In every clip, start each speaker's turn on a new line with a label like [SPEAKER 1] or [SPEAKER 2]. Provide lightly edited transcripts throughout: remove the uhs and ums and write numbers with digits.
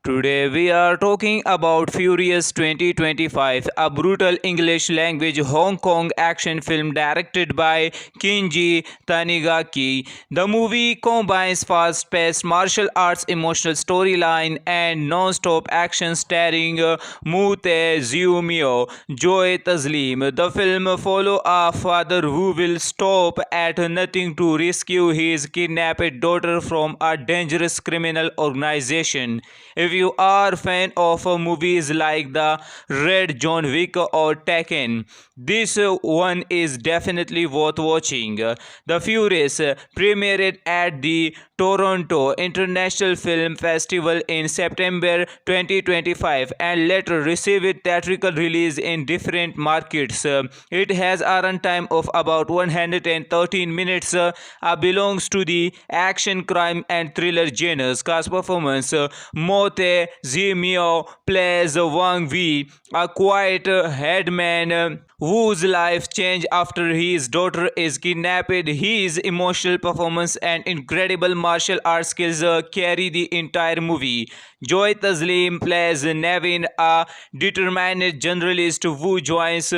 [SPEAKER 1] Today we are talking about Furious 2025, a brutal English language Hong Kong action film directed by Kinji Tanigaki. The movie combines fast-paced martial arts emotional storyline and non-stop action starring Mu Tae Mio, Joy Taslim. The film follows a father who will stop at nothing to rescue his kidnapped daughter from a dangerous criminal organization. If you are a fan of movies like the Red John Wick or Tekken, this one is definitely worth watching. The Furious premiered at the Toronto International Film Festival in September 2025 and later received theatrical release in different markets. It has a runtime of about 113 minutes. Belongs to the action, crime, and thriller genres. Cast performance: Mo Tae Mio plays Wang Wei, a quiet headman whose life changed after his daughter is kidnapped. His emotional performance and incredible martial arts skills carry the entire movie. Joy Taslim plays Nevin, a determined journalist who joins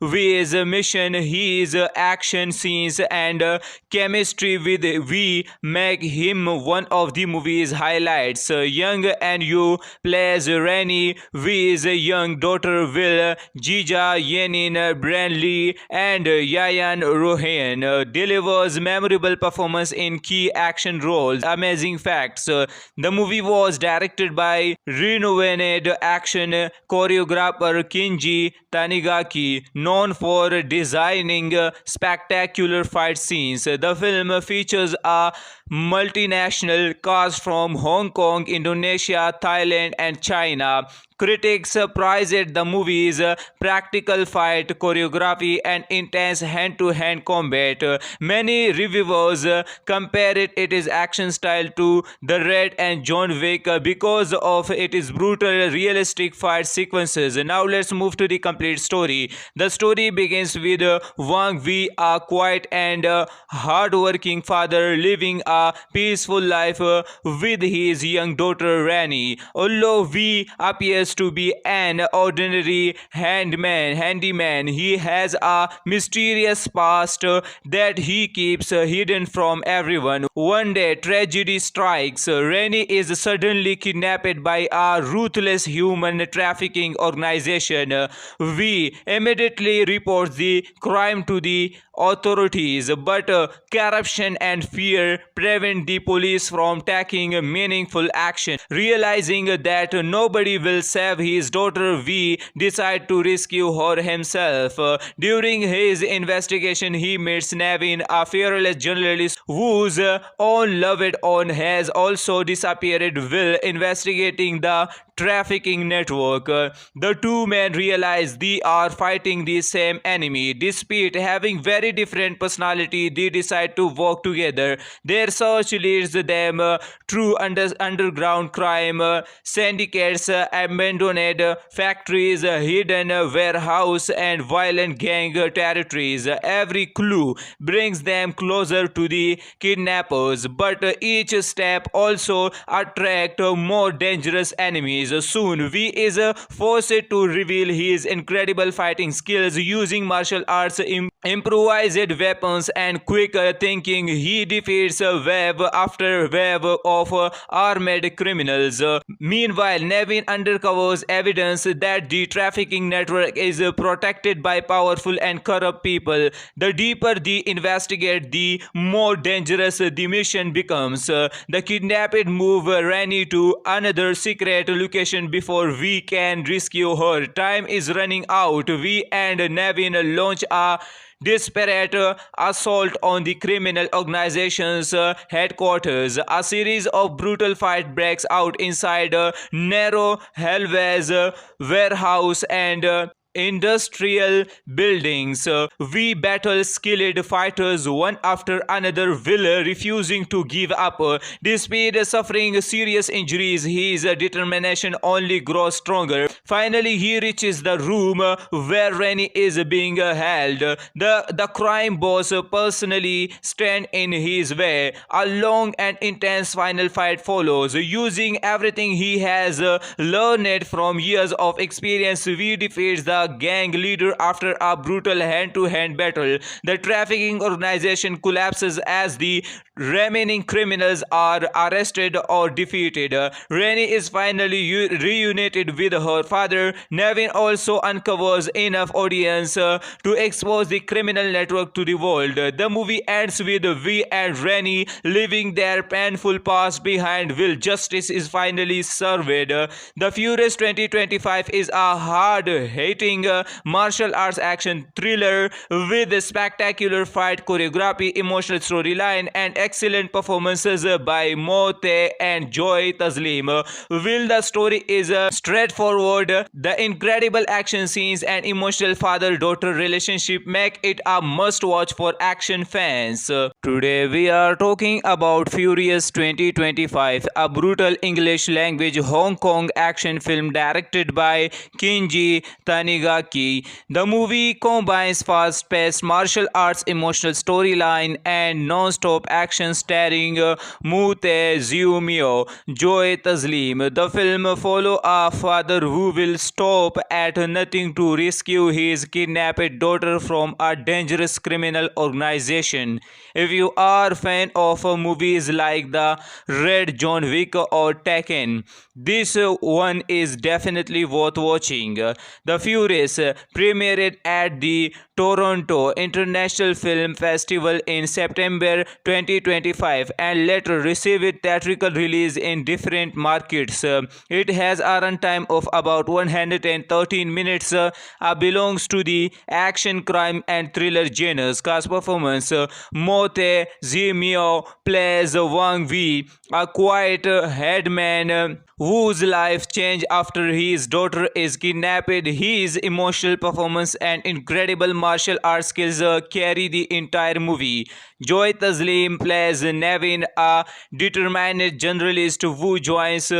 [SPEAKER 1] Wei's mission. His action scenes and chemistry with Wei make him one of the movie's highlights. Young and Yu plays Rani, Wei's young daughter Will, Jija Yenin, Bran Lee, and Yayan Rohan delivers memorable performance in key action roles. Amazing facts: the movie was directed by renowned action choreographer Kinji Tanigaki, known for designing spectacular fight scenes. The film features a multinational cast from Hong Kong, Indonesia, Thailand, and China. Critics praised the movie's practical fight choreography and intense hand-to-hand combat. Many reviewers compared its action style to The Red and John Wick because of its brutal, realistic fight sequences. Now let's move to the complete story. The story begins with Wang Wei, a quiet and hard-working father living a peaceful life with his young daughter Rani. Although Wei appears to be an ordinary handyman, he has a mysterious past that he keeps hidden from everyone. One day, tragedy strikes. Rani is suddenly kidnapped by a ruthless human trafficking organization. Wei immediately reports the crime to the authorities, but corruption and fear prevent the police from taking meaningful action. Realizing that nobody will save his daughter, Wei decides to rescue her himself. During his investigation, he meets Navin, a fearless journalist whose own loved one has also disappeared. Will investigating the trafficking network. The two men realize they are fighting the same enemy. Despite having very different personality, they decide to work together. Their search leads them through underground crime syndicates, abandoned factories, hidden warehouse, and violent gang territories. Every clue brings them closer to the kidnappers, but each step also attracts more dangerous enemies. Soon, Wei is forced to reveal his incredible fighting skills using martial arts, improvised weapons, and quick thinking. He defeats wave after wave of armed criminals. Meanwhile, Nevin uncovers evidence that the trafficking network is protected by powerful and corrupt people. The deeper they investigate, the more dangerous the mission becomes. The kidnapped move Rani to another secret location before we can rescue her. Time is running out. We and Nevin launch a desperate assault on the criminal organization's headquarters. A series of brutal fights breaks out inside a narrow hallways, warehouse, and industrial buildings. We battle skilled fighters one after another, Will refusing to give up. Despite suffering serious injuries, his determination only grows stronger. Finally, he reaches the room where Rennie is being held. The crime boss personally stand in his way. A long and intense final fight follows. Using everything he has learned from years of experience, we defeats the gang leader after a brutal hand-to-hand battle. The trafficking organization collapses as the remaining criminals are arrested or defeated. Rennie is finally reunited with her father. Nevin also uncovers enough audience to expose the criminal network to the world. The movie ends with Vi and Rennie leaving their painful past behind. Will justice is finally served. The Furious 2025 is a hard-hitting martial arts action thriller with spectacular fight choreography, emotional storyline, and excellent performances by Mote and Joy Taslim. Will the story is straightforward, the incredible action scenes and emotional father-daughter relationship make it a must-watch for action fans. Today we are talking about Furious 2025, a brutal English language Hong Kong action film directed by Kinji Tanigaki. The movie combines fast-paced martial arts, emotional storyline, and non-stop action starring Mute Ziumio, Joy Taslim. The film follows a father who will stop at nothing to rescue his kidnapped daughter from a dangerous criminal organization. If you are a fan of movies like The Red, John Wick, or Tekken, this one is definitely worth watching. The Furious premiered at the Toronto International Film Festival in September 2025 and later received theatrical release in different markets. It has a runtime of about 113 minutes. Belongs to the action, crime, and thriller genres. Cast performance: Mote Zimio plays Wang Vi, a quiet headman whose life changed after his daughter is kidnapped. His emotional performance and incredible martial arts skills carry the entire movie. Joy Taslim plays Nevin, a determined journalist who joins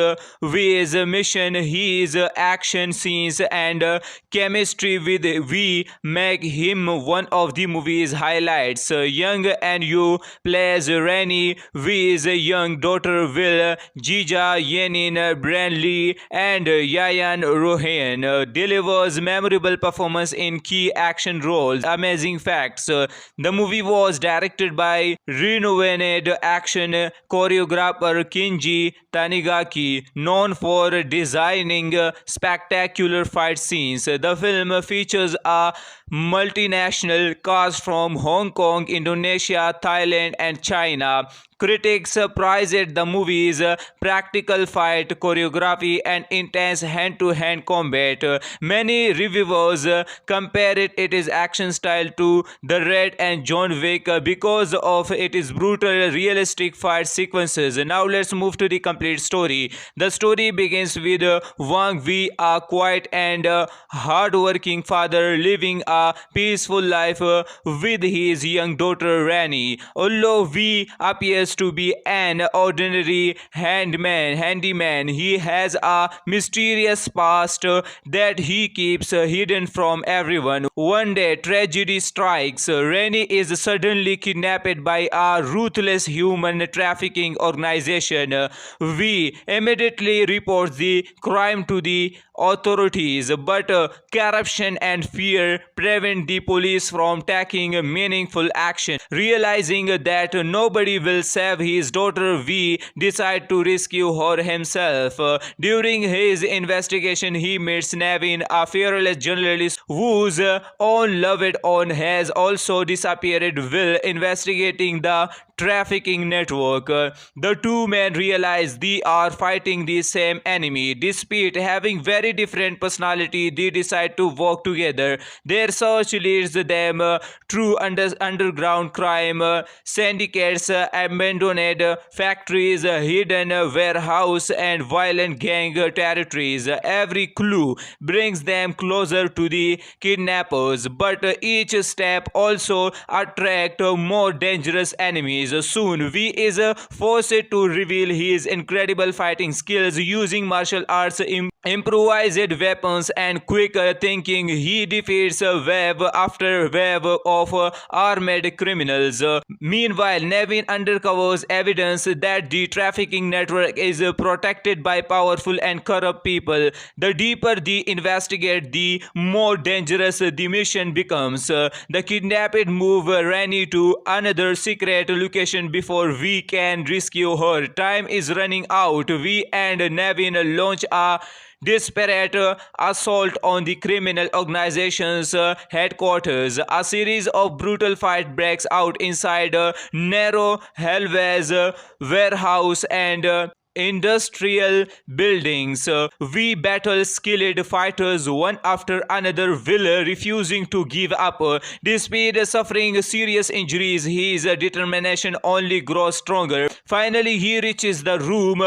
[SPEAKER 1] V's mission. His action scenes and chemistry with V make him one of the movie's highlights. Young and Yu plays Rennie, V's young daughter Will. Jija Yenin, Branley, and Yayan Rohan delivers memorable performance in key action roles. Amazing facts: the movie was directed by renowned action choreographer Kinji Tanigaki, known for designing spectacular fight scenes. The film features a multinational cast from Hong Kong, Indonesia, Thailand, and China. Critics praised the movie's practical fight choreography and intense hand-to-hand combat. Many reviewers compared its action style to The Red and John Wick because of its brutal, realistic fight sequences. Now let's move to the complete story. The story begins with Wang Vi, a quiet and hard-working father living a peaceful life with his young daughter Rennie. Although Vi appears to be an ordinary handyman, he has a mysterious past that he keeps hidden from everyone. One day, tragedy strikes. Rennie is suddenly kidnapped by a ruthless human trafficking organization. Vi immediately reports the crime to the authorities, but corruption and fear prevent the police from taking meaningful action. Realizing that nobody will save his daughter, Vi decides to rescue her himself. During his investigation, he meets Nevin, a fearless journalist whose own loved one has also disappeared. Will investigating the trafficking network. The two men realize they are fighting the same enemy. Despite having very different personality, they decide to work together. Their search leads them through underground crime syndicates, abandoned factories, hidden warehouse, and violent gang territories. Every clue brings them closer to the kidnappers, but each step also attract more dangerous enemies. Soon, V is forced to reveal his incredible fighting skills using martial arts, improvised weapons, and quick thinking. He defeats wave after wave of armed criminals. Meanwhile, Nevin uncovers evidence that the trafficking network is protected by powerful and corrupt people. The deeper they investigate, the more dangerous the mission becomes. The kidnapped move Rani to another secret location before we can rescue her. Time is running out. We and Nevin launch a desperate assault on the criminal organization's headquarters. A series of brutal fight breaks out inside a narrow hallways, warehouse, and industrial buildings. We battle skilled fighters one after another, Will refusing to give up. Despite suffering serious injuries, his determination only grows stronger. Finally, he reaches the room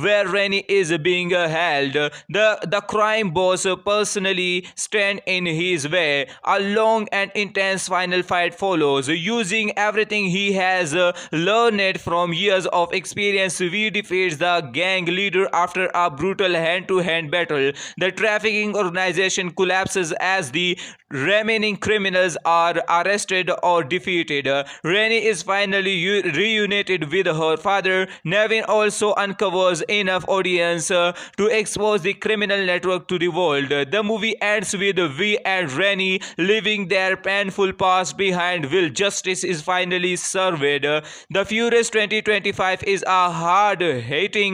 [SPEAKER 1] where Rennie is being held. The crime boss personally stands in his way. A long and intense final fight follows. Using everything he has learned from years of experience, we defeats the gang leader after a brutal hand-to-hand battle. The trafficking organization collapses as the remaining criminals are arrested or defeated. Rennie is finally reunited with her father. Nevin also uncovers enough audience to expose the criminal network to the world. The movie ends with V and Rennie leaving their painful past behind. Will justice is finally served. The Furious 2025 is a hard-hitting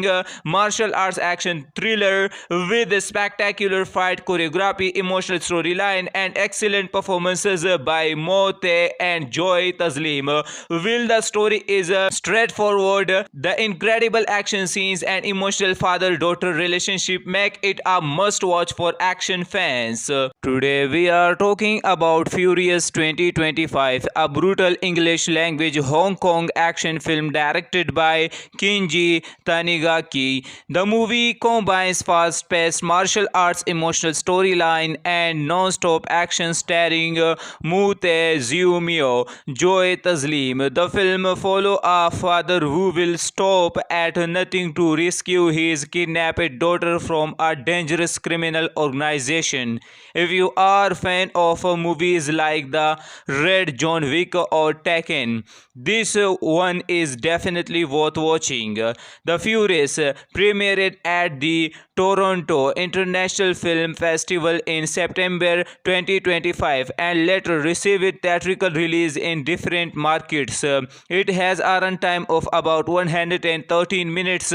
[SPEAKER 1] martial arts action thriller with spectacular fight choreography, emotional storyline, and excellent performances by Mote and Joy Taslim. Will the story is straightforward, the incredible action scenes and emotional father-daughter relationship make it a must-watch for action fans. Today we are talking about Furious 2025, a brutal English language Hong Kong action film directed by Kinji Tanigaki. The movie combines fast-paced martial arts, emotional storyline, and non-stop action starring Mute Ziumio, Joy Taslim. The film follows a father who will stop at nothing to rescue his kidnapped daughter from a dangerous criminal organization. If you are a fan of movies like The Red, John Wick, or Tekken, this one is definitely worth watching. The Furious premiered at the Toronto International Film Festival in September 2025 and later received theatrical release in different markets. It has a runtime of about 113 minutes.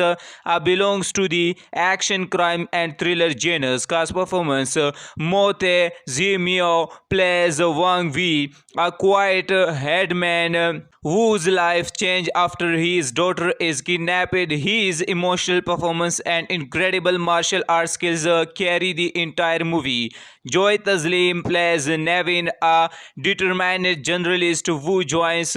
[SPEAKER 1] Belongs to the action, crime, and thriller genres. Cast performance: Mote Zimio plays Wang Vi, a quiet headman whose life changed after his daughter is kidnapped. His emotional performance and incredible martial arts skills carry the entire movie. Joy Taslim plays Nevin, a determined journalist who joins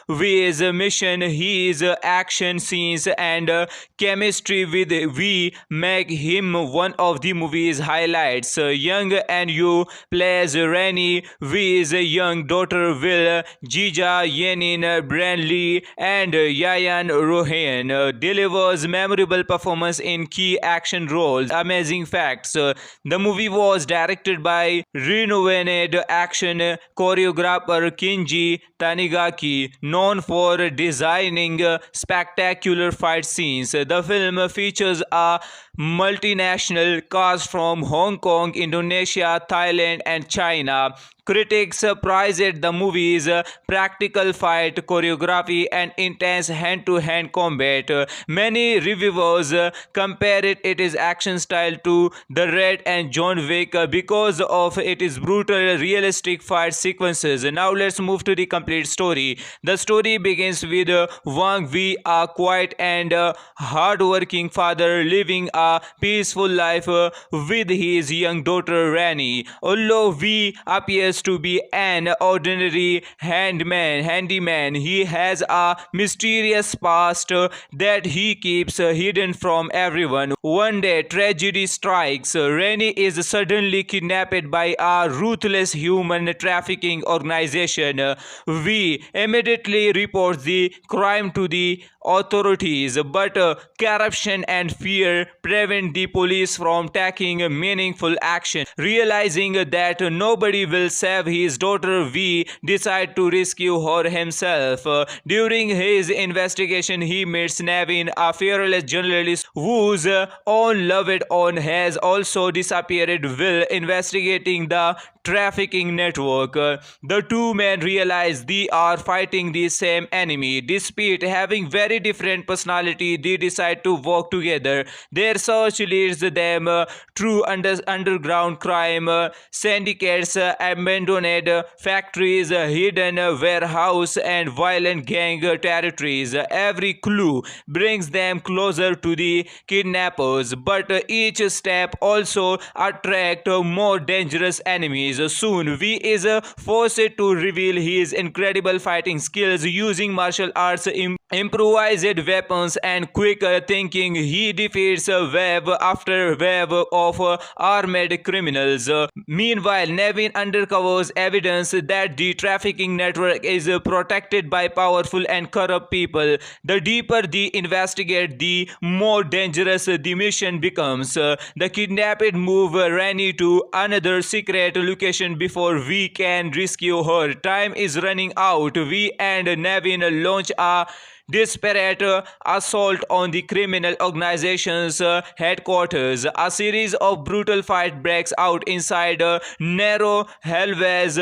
[SPEAKER 1] V's mission. His action scenes and chemistry with V make him one of the movie's highlights. Young and Yu plays Rennie, V's young daughter. Will Jija Yenin Branley and Yayan Rohan delivers memorable performance in key action roles. Amazing facts: the movie was directed by renowned action choreographer Kinji Tanigaki, known for designing spectacular fight scenes. The film features a multinational cast from Hong Kong, Indonesia, Thailand, and China. Critics praised the movie's practical fight choreography and intense hand-to-hand combat. Many reviewers compared its action style to The Red and John Wick because of its brutal, realistic fight sequences. Now let's move to the complete story. The story begins with Wang Wei, a quiet and hard-working father living a peaceful life with his young daughter Rani. Although Wei appears to be an ordinary handyman, he has a mysterious past that he keeps hidden from everyone. One day, tragedy strikes. Rani is suddenly kidnapped by a ruthless human trafficking organization. Wei immediately reports the crime to the authorities, but corruption and fear prevent the police from taking meaningful action. Realizing that nobody will save his daughter, Wei decides to rescue her himself. During his investigation, he meets Navin, a fearless journalist whose own loved one has also disappeared while investigating the trafficking network. The two men realize they are fighting the same enemy. Despite having very different personality, they decide to work together. Their search leads them through underground crime syndicates, abandoned factories, hidden warehouse, and violent gang territories. Every clue brings them closer to the kidnappers, but each step also attracts more dangerous enemies. Soon, Wei is forced to reveal his incredible fighting skills using martial arts, improvised weapons, and quick thinking. He defeats wave after wave of armed criminals. Meanwhile, Navin uncovers evidence that the trafficking network is protected by powerful and corrupt people. The deeper they investigate, the more dangerous the mission becomes. The kidnapped move Rani to another secret location before we can rescue her. Time is running out. We and Navin launch a desperate assault on the criminal organization's headquarters. A series of brutal fight breaks out inside a narrow hallways,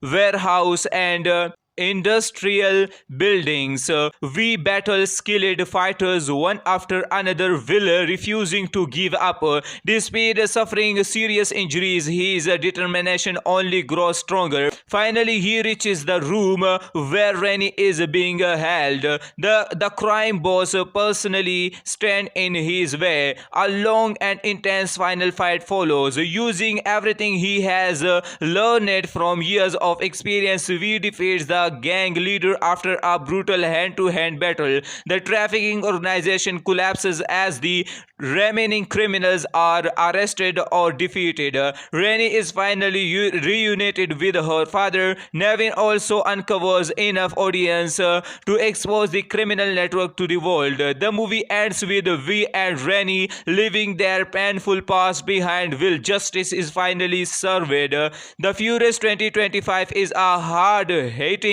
[SPEAKER 1] warehouse, and industrial buildings. We battle skilled fighters one after another, Will refusing to give up. Despite suffering serious injuries, his determination only grows stronger. Finally, he reaches the room where Rani is being held. The crime boss personally stands in his way. A long and intense final fight follows. Using everything he has learned from years of experience, we defeats the gang leader after a brutal hand-to-hand battle. The trafficking organization collapses as the remaining criminals are arrested or defeated. Rani is finally reunited with her father. Navin also uncovers enough audience to expose the criminal network to the world. The movie ends with Vi and Rani leaving their painful past behind while justice is finally served. The Furious 2025 is a hard-hitting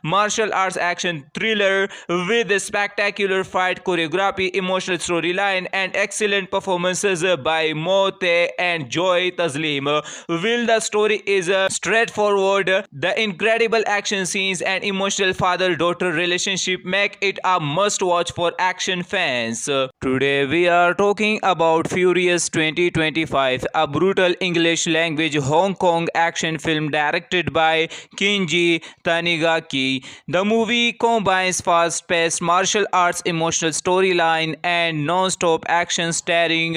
[SPEAKER 1] martial arts action thriller with spectacular fight choreography, emotional storyline, and excellent performances by Mote and Joy Taslim. While the story is straightforward, the incredible action scenes and emotional father-daughter relationship make it a must-watch for action fans. Today we are talking about Furious 2025, a brutal English language Hong Kong action film directed by Kenji Tanigaki. The movie combines fast-paced martial arts, emotional storyline, and non-stop action starring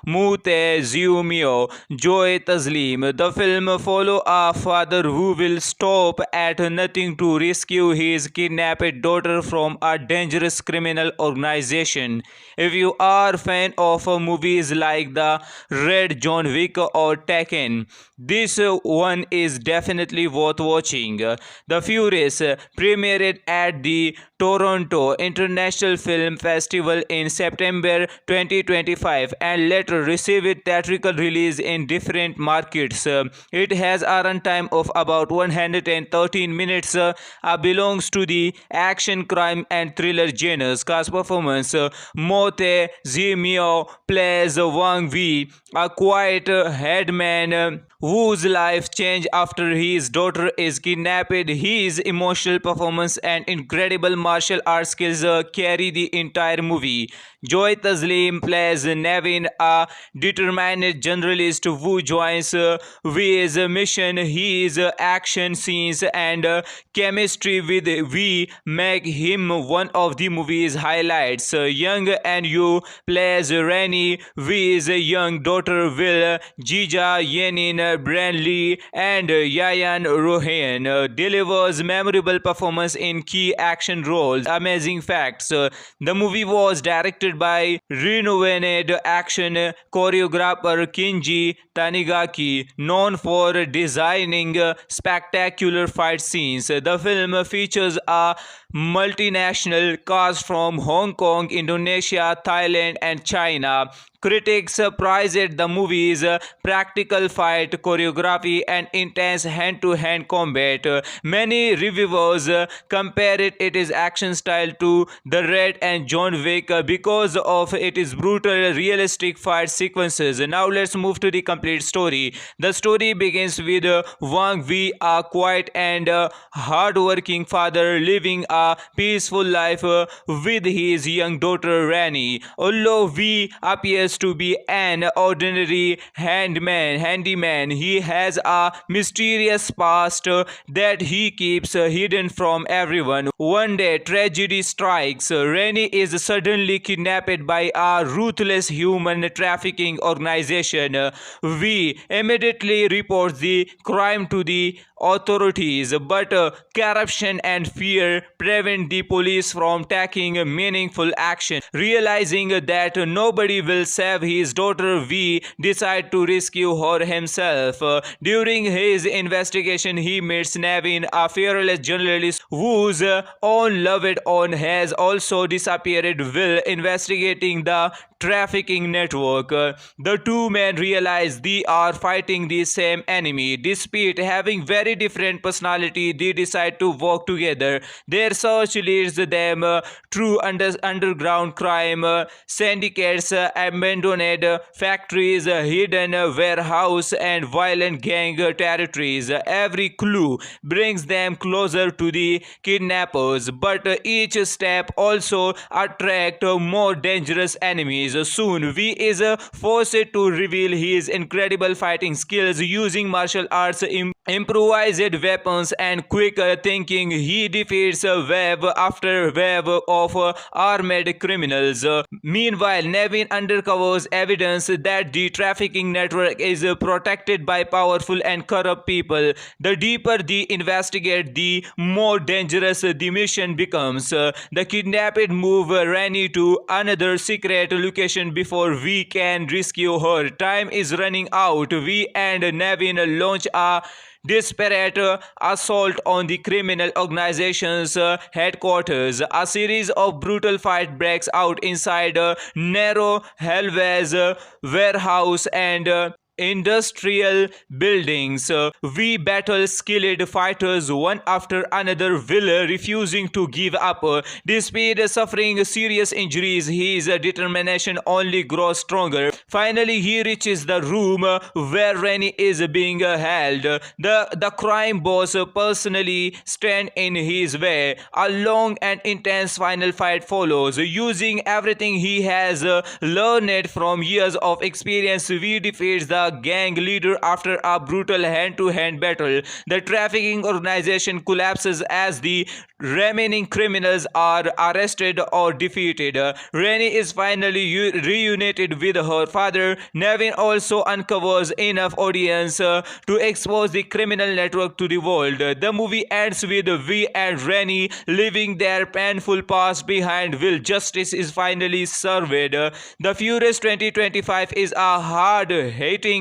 [SPEAKER 1] Mute Ziumio, Joy Taslim. The film follows a father who will stop at nothing to rescue his kidnapped daughter from a dangerous criminal organization. If you are a fan of movies like The Red, John Wick, or Tekken, this one is definitely worth watching. The Furious premiered at the Toronto International Film Festival in September 2025 and later received theatrical release in different markets. It has a runtime of about 113 minutes. Belongs to the action, crime, and thriller genres. Cast performance: Mote Zimio plays Wang Wei, a quiet headman Wu's life changes after his daughter is kidnapped. His emotional performance and incredible martial arts skills carry the entire movie. Joy Taslim plays Nevin, a determined journalist. Wu joins V's mission. His action scenes and chemistry with V make him one of the movie's highlights. Young and Yu plays Rani, V's young daughter Will, Jija Yenin, Branley, and Yayan Rohan delivers memorable performance in key action roles. Amazing facts: the movie was directed by renowned action choreographer Kinji Tanigaki, known for designing spectacular fight scenes. The film features a multinational cast from Hong Kong, Indonesia, Thailand, and China. Critics praised the movie's practical fight choreography and intense hand-to-hand combat. Many reviewers compared its action style to The Raid and John Wick because of its brutal, realistic fight sequences. Now let's move to the complete story. The story begins with Wang Wei, a quiet and hard-working father living a peaceful life with his young daughter Rani. Although Wei appears to be an ordinary handyman, he has a mysterious past that he keeps hidden from everyone. One day, tragedy strikes. Rani is suddenly kidnapped by a ruthless human trafficking organization. Wei immediately reports the crime to the authorities, but corruption and fear prevent the police from taking meaningful action. Realizing that nobody will save his daughter, Wei decides to rescue her himself. During his investigation, he meets Nevin, a fearless journalist whose own loved one has also disappeared while investigating the trafficking network. The two men realize they are fighting the same enemy. Despite having very different personality, they decide to work together. Their search leads them through underground crime syndicates, abandoned factories, hidden warehouse, and violent gang territories. Every clue brings them closer to the kidnappers, but each step also attracts more dangerous enemies. Soon, V is forced to reveal his incredible fighting skills using martial arts, improvised weapons, and quick thinking. He defeats wave after wave of armed criminals. Meanwhile, Nevin uncovers evidence that the trafficking network is protected by powerful and corrupt people. The deeper they investigate, the more dangerous the mission becomes. The kidnapped move Rani to another secret location before we can rescue her. Time is running out. We and Nevin launch a desperate assault on the criminal organization's headquarters. A series of brutal fight breaks out inside narrow hallways, warehouse, and industrial buildings. We battle skilled fighters one after another, Will refusing to give up. Despite suffering serious injuries, his determination only grows stronger. Finally, he reaches the room where Rani is being held. The crime boss personally stands in his way. A long and intense final fight follows. Using everything he has learned from years of experience, we defeats the gang leader after a brutal hand-to-hand battle. The trafficking organization collapses as the remaining criminals are arrested or defeated. Rani is finally reunited with her father. Nevin also uncovers enough audience to expose the criminal network to the world. The movie ends with V and Rani leaving their painful past behind while justice is finally served. The Furious 2025 is a hard-hitting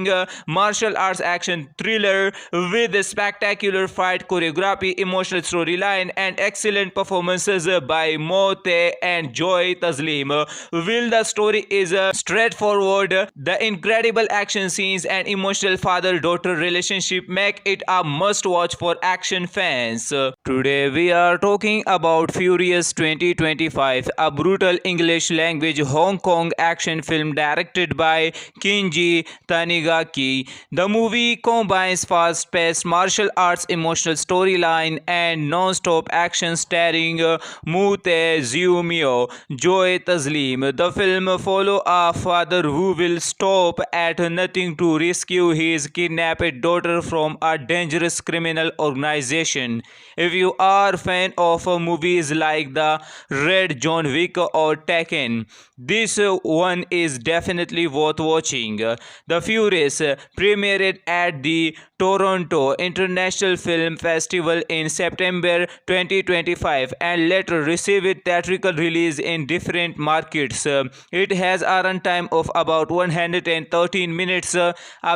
[SPEAKER 1] martial arts action thriller with spectacular fight choreography, emotional storyline, and excellent performances by Mo Tae and Joy Taslim. While the story is straightforward, the incredible action scenes and emotional father-daughter relationship make it a must-watch for action fans. Today we are talking about Furious 2025, a brutal English language Hong Kong action film directed by Kinji Tanigaki. The movie combines fast-paced martial arts, emotional storyline, and non-stop action starring Mu Tae, Ziu Mio, Joy Taslim. The film follows a father who will stop at nothing to rescue his kidnapped daughter from a dangerous criminal organization. If you are a fan of movies like The Red, John Wick, or Tekken, this one is definitely worth watching. The Furious premiered at the Toronto International Film Festival in September 2025 and later received theatrical release in different markets. It has a runtime of about 113 minutes.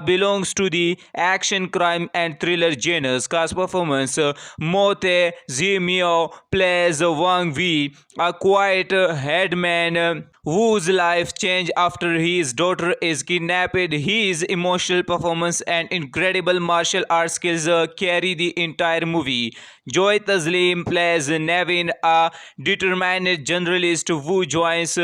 [SPEAKER 1] Belongs to the action, crime, and thriller genres. Cast performance: Mo Tae Zi Mio plays Wang Wei, a quiet headman whose life changed after his daughter is kidnapped. His emotional performance and incredible martial arts skills carry the entire movie. Joy Taslim plays Nevin, a determined journalist who joins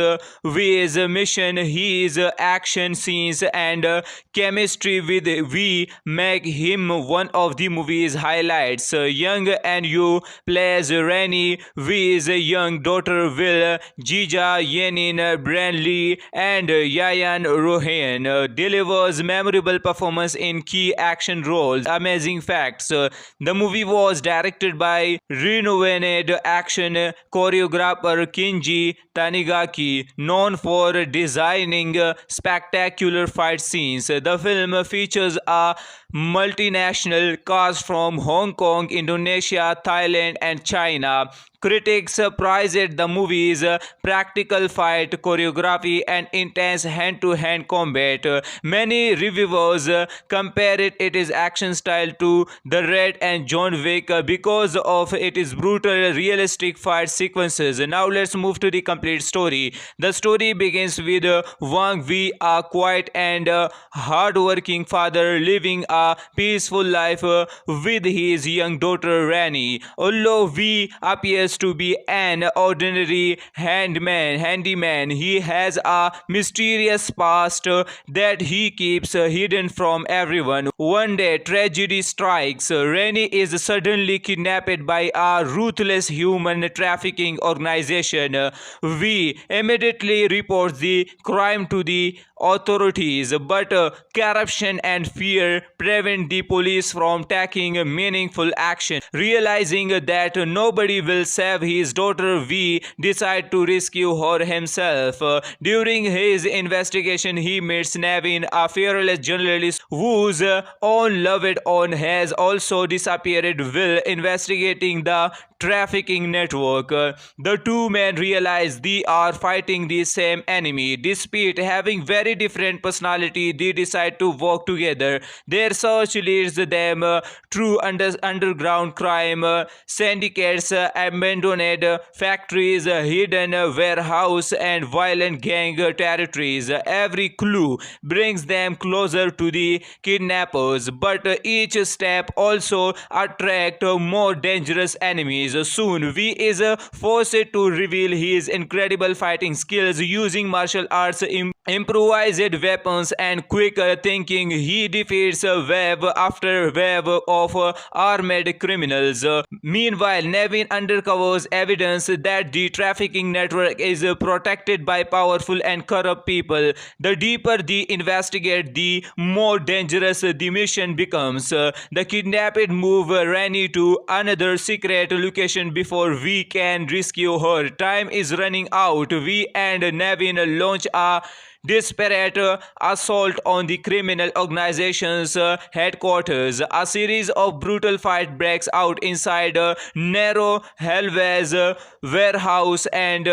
[SPEAKER 1] Wei's mission. His action scenes and chemistry with Wei make him one of the movie's highlights. Young and Yu plays Rennie, Wei's young daughter Will, Jija Yenin, Bran Lee, and Yayan Rohan delivers memorable performance in key action roles. Amazing facts: the movie was directed by renowned action choreographer Kinji Tanigaki, known for designing spectacular fight scenes. The film features a multinational cast from Hong Kong, Indonesia, Thailand, and China. Critics praised the movie's practical fight choreography and intense hand-to-hand combat. Many reviewers compared its action style to The Red and John Wick because of its brutal, realistic fight sequences. Now let's move to the complete story. The story begins with Wang Wei, a quiet and hard-working father living a peaceful life with his young daughter Rani. Although Wei appears to be an ordinary handyman, he has a mysterious past that he keeps hidden from everyone. One day, tragedy strikes. Rani is suddenly kidnapped by a ruthless human trafficking organization. Wei immediately reports the crime to the authorities, but corruption and fear prevent the police from taking meaningful action. Realizing that nobody will save his daughter, Wei decides to rescue her himself. During his investigation, he meets Nevin, a fearless journalist whose own loved one has also disappeared while investigating the trafficking network. The two men realize they are fighting the same enemy. Despite having very different personality, they decide to work together. Their search leads them through underground crime syndicates, abandoned factories, hidden warehouse, and violent gang territories. Every clue brings them closer to the kidnappers, but each step also attracts more dangerous enemies. Soon, Wei is forced to reveal his incredible fighting skills using martial arts, improvised weapons, and quick thinking. He defeats wave after wave of armed criminals. Meanwhile, Nevin uncovers evidence that the trafficking network is protected by powerful and corrupt people. The deeper they investigate, the more dangerous the mission becomes. The kidnapped move Rani to another secret location before we can rescue her. Time is running out. We and Nevin launch a desperate assault on the criminal organization's headquarters. A series of brutal fight breaks out inside a narrow hallways, warehouse, and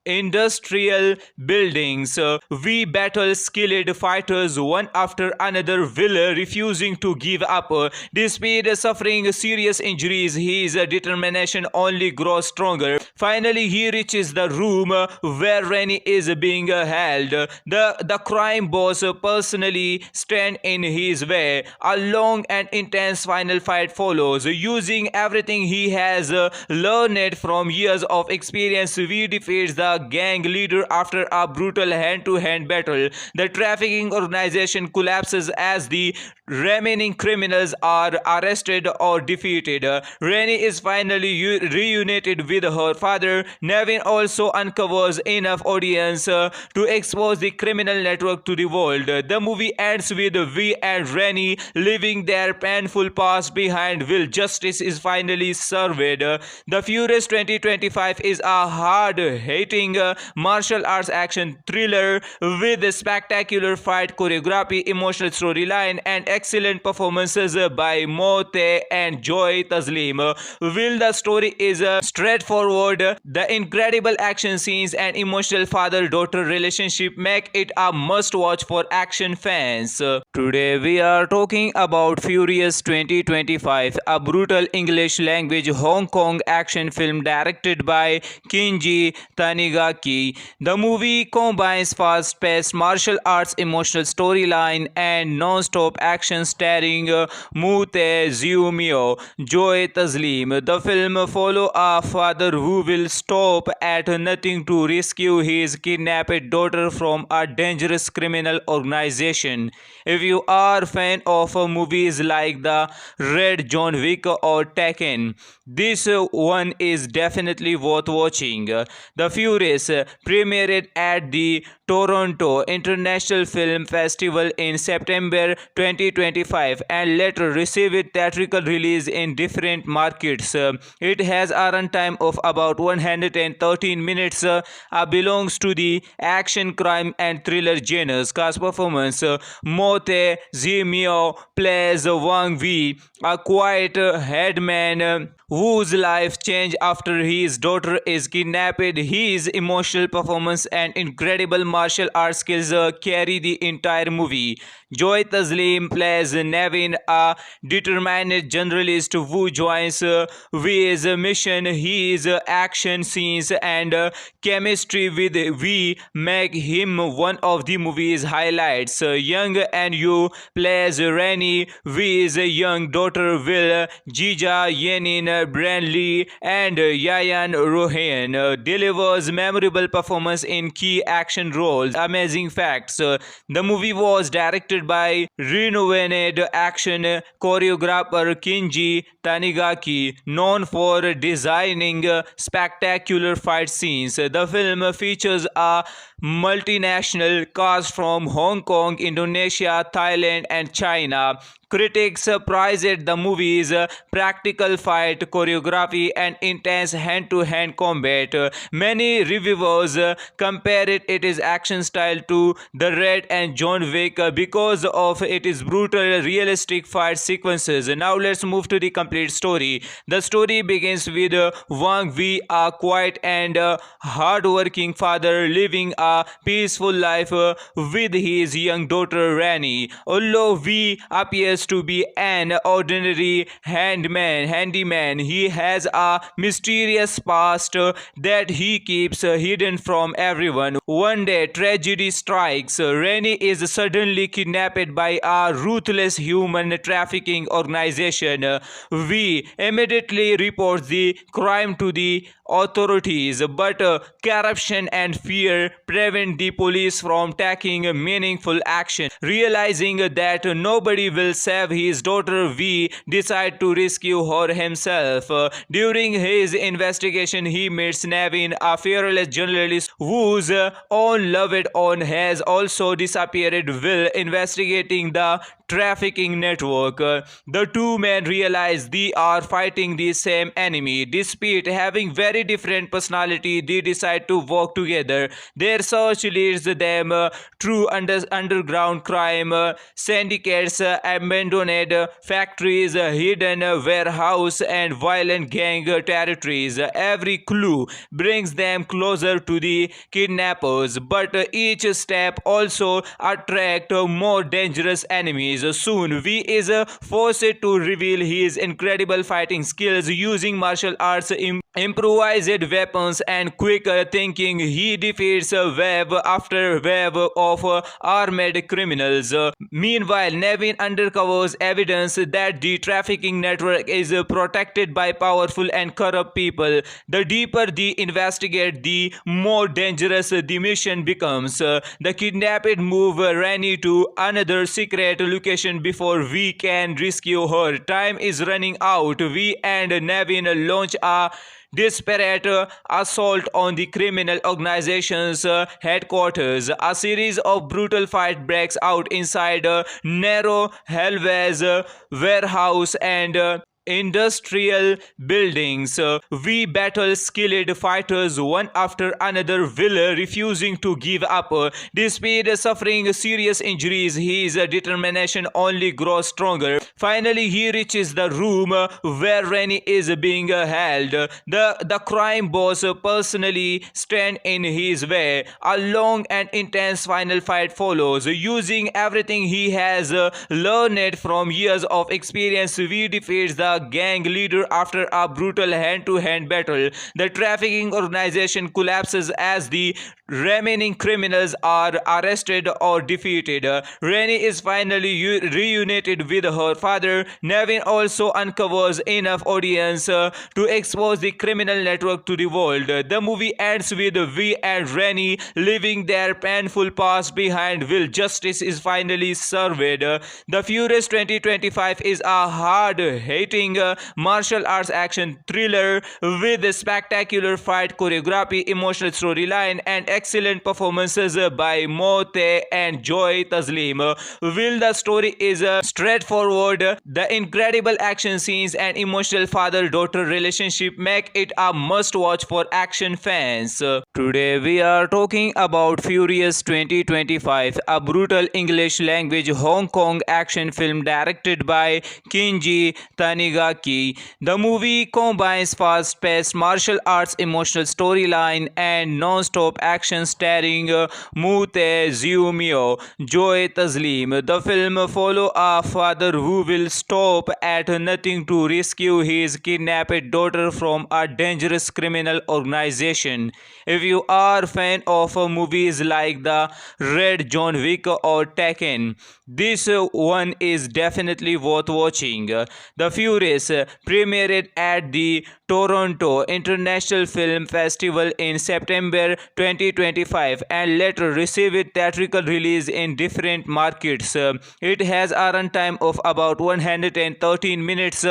[SPEAKER 1] industrial buildings. We battle skilled fighters one after another, Will refusing to give up. Despite suffering serious injuries, his determination only grows stronger. Finally, he reaches the room where Rennie is being held. The crime boss personally stand in his way. A long and intense final fight follows. Using everything he has learned from years of experience, we defeats the gang leader after a brutal hand-to-hand battle. The trafficking organization collapses as the remaining criminals are arrested or defeated. Rennie is finally reunited with her father. Nevin also uncovers enough audience to expose the criminal network to the world. The movie ends with Vi and Rennie leaving their painful past behind. Will justice is finally served. The Furious 2025 is a hard-hitting martial arts action thriller with spectacular fight choreography, emotional storyline, and excellent performances by Mote and Joy Taslim. Will the story is straightforward, the incredible action scenes and emotional father-daughter relationship make it a must-watch for action fans. Today we are talking about Furious 2025, a brutal English language Hong Kong action film directed by Kinji Tanigaki. The movie combines fast-paced martial arts, emotional storyline, and non-stop action starring Mute Ziumio, Joy Taslim. The film follows a father who will stop at nothing to rescue his kidnapped daughter from a dangerous criminal organization. If you are a fan of movies like The Red, John Wick, or Tekken, this one is definitely worth watching. The Furious premiered at the Toronto International Film Festival in September 2025 and later received theatrical release in different markets. It has a runtime of about 113 minutes. Belongs to the action, crime, and thriller genres. Cast performance: Mote Zimio plays Wang Vi, a quiet headman whose life changed after his daughter is kidnapped. His emotional performance and incredible martial arts skills carry the entire movie. Joy Taslim plays Nevin, a determined journalist who joins V's mission. His action scenes and chemistry with V make him one of the movie's highlights. Young and Yu plays Rennie, V's young daughter Will. Jija Yenin, Branley, and Yayan Rohan delivers memorable performance in key action roles. Amazing facts: the movie was directed by renowned action choreographer Kinji Tanigaki, known for designing spectacular fight scenes. The film features a multinational cast from Hong Kong, Indonesia, Thailand, and China. Critics praised the movie's practical fight choreography and intense hand-to-hand combat. Many reviewers compared its action style to The Red and John Wick because of its brutal, realistic fight sequences. Now let's move to the complete story. The story begins with Wang Vi, a quiet and hard-working father living a peaceful life with his young daughter Rennie. Although Vi appears to be an ordinary handyman, he has a mysterious past that he keeps hidden from everyone. One day, tragedy strikes. Rennie is suddenly kidnapped by a ruthless human trafficking organization. Vi immediately reports the crime to the authorities, but corruption and fear prevent the police from taking meaningful action. Realizing that nobody will save his daughter, Vi decides to rescue her himself. During his investigation, he meets Nevin, a fearless journalist whose own loved one has also disappeared. Will investigating the trafficking network. The two men realize they are fighting the same enemy. Despite having very different personality, they decide to work together. Their search leads them through underground crime syndicates, abandoned factories, hidden warehouse, and violent gang territories. Every clue brings them closer to the kidnappers, but each step also attract more dangerous enemies. Soon, V is forced to reveal his incredible fighting skills using martial arts, improvised weapons, and quick thinking. He defeats wave after wave of armed criminals. Meanwhile, Nevin uncovers evidence that the trafficking network is protected by powerful and corrupt people. The deeper they investigate, the more dangerous the mission becomes. The kidnapped move Rani to another secret location before we can rescue her. Time is running out. We and Nevin launch a desperate assault on the criminal organization's headquarters. A series of brutal fight breaks out inside a narrow hallways, warehouse, and industrial buildings. We battle skilled fighters one after another, Will refusing to give up. Despite suffering serious injuries, his determination only grows stronger. Finally, he reaches the room where Rennie is being held. The crime boss personally stands in his way. A long and intense final fight follows. Using everything he has learned from years of experience, we defeats the gang leader after a brutal hand-to-hand battle. The trafficking organization collapses as the remaining criminals are arrested or defeated. Rennie is finally reunited with her father. Nevin also uncovers enough audience to expose the criminal network to the world. The movie ends with V and Rennie leaving their painful past behind. Will justice is finally served. The Furious 2025 is a hard-hitting martial arts action thriller with spectacular fight choreography, emotional storyline, and excellent performances by Mote and Joy Taslim. Will the story is straightforward, the incredible action scenes and emotional father-daughter relationship make it a must-watch for action fans. Today we are talking about Furious 2025, a brutal English language Hong Kong action film directed by Kinji Tanigaki. The movie combines fast-paced martial arts, emotional storyline, and non-stop action starring Mute Ziumio, Joy Taslim. The film follows a father who will stop at nothing to rescue his kidnapped daughter from a dangerous criminal organization. If you are a fan of movies like The Red, John Wick, or Tekken, this one is definitely worth watching. The Furious premiered at the Toronto International Film Festival in September 2025 and later received theatrical release in different markets. It has a runtime of about 113 minutes.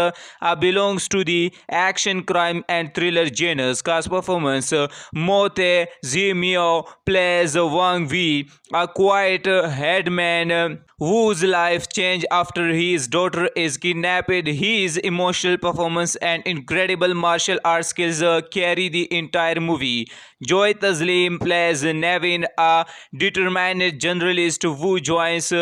[SPEAKER 1] Belongs to the action, crime, and thriller genres. Cast performance: Mote Zimio plays Wang Vi, a quiet headman whose life changed after his daughter is kidnapped. His emotional performance and incredible martial arts skills carry the entire movie. Joy Taslim plays Nevin, a determined journalist who joins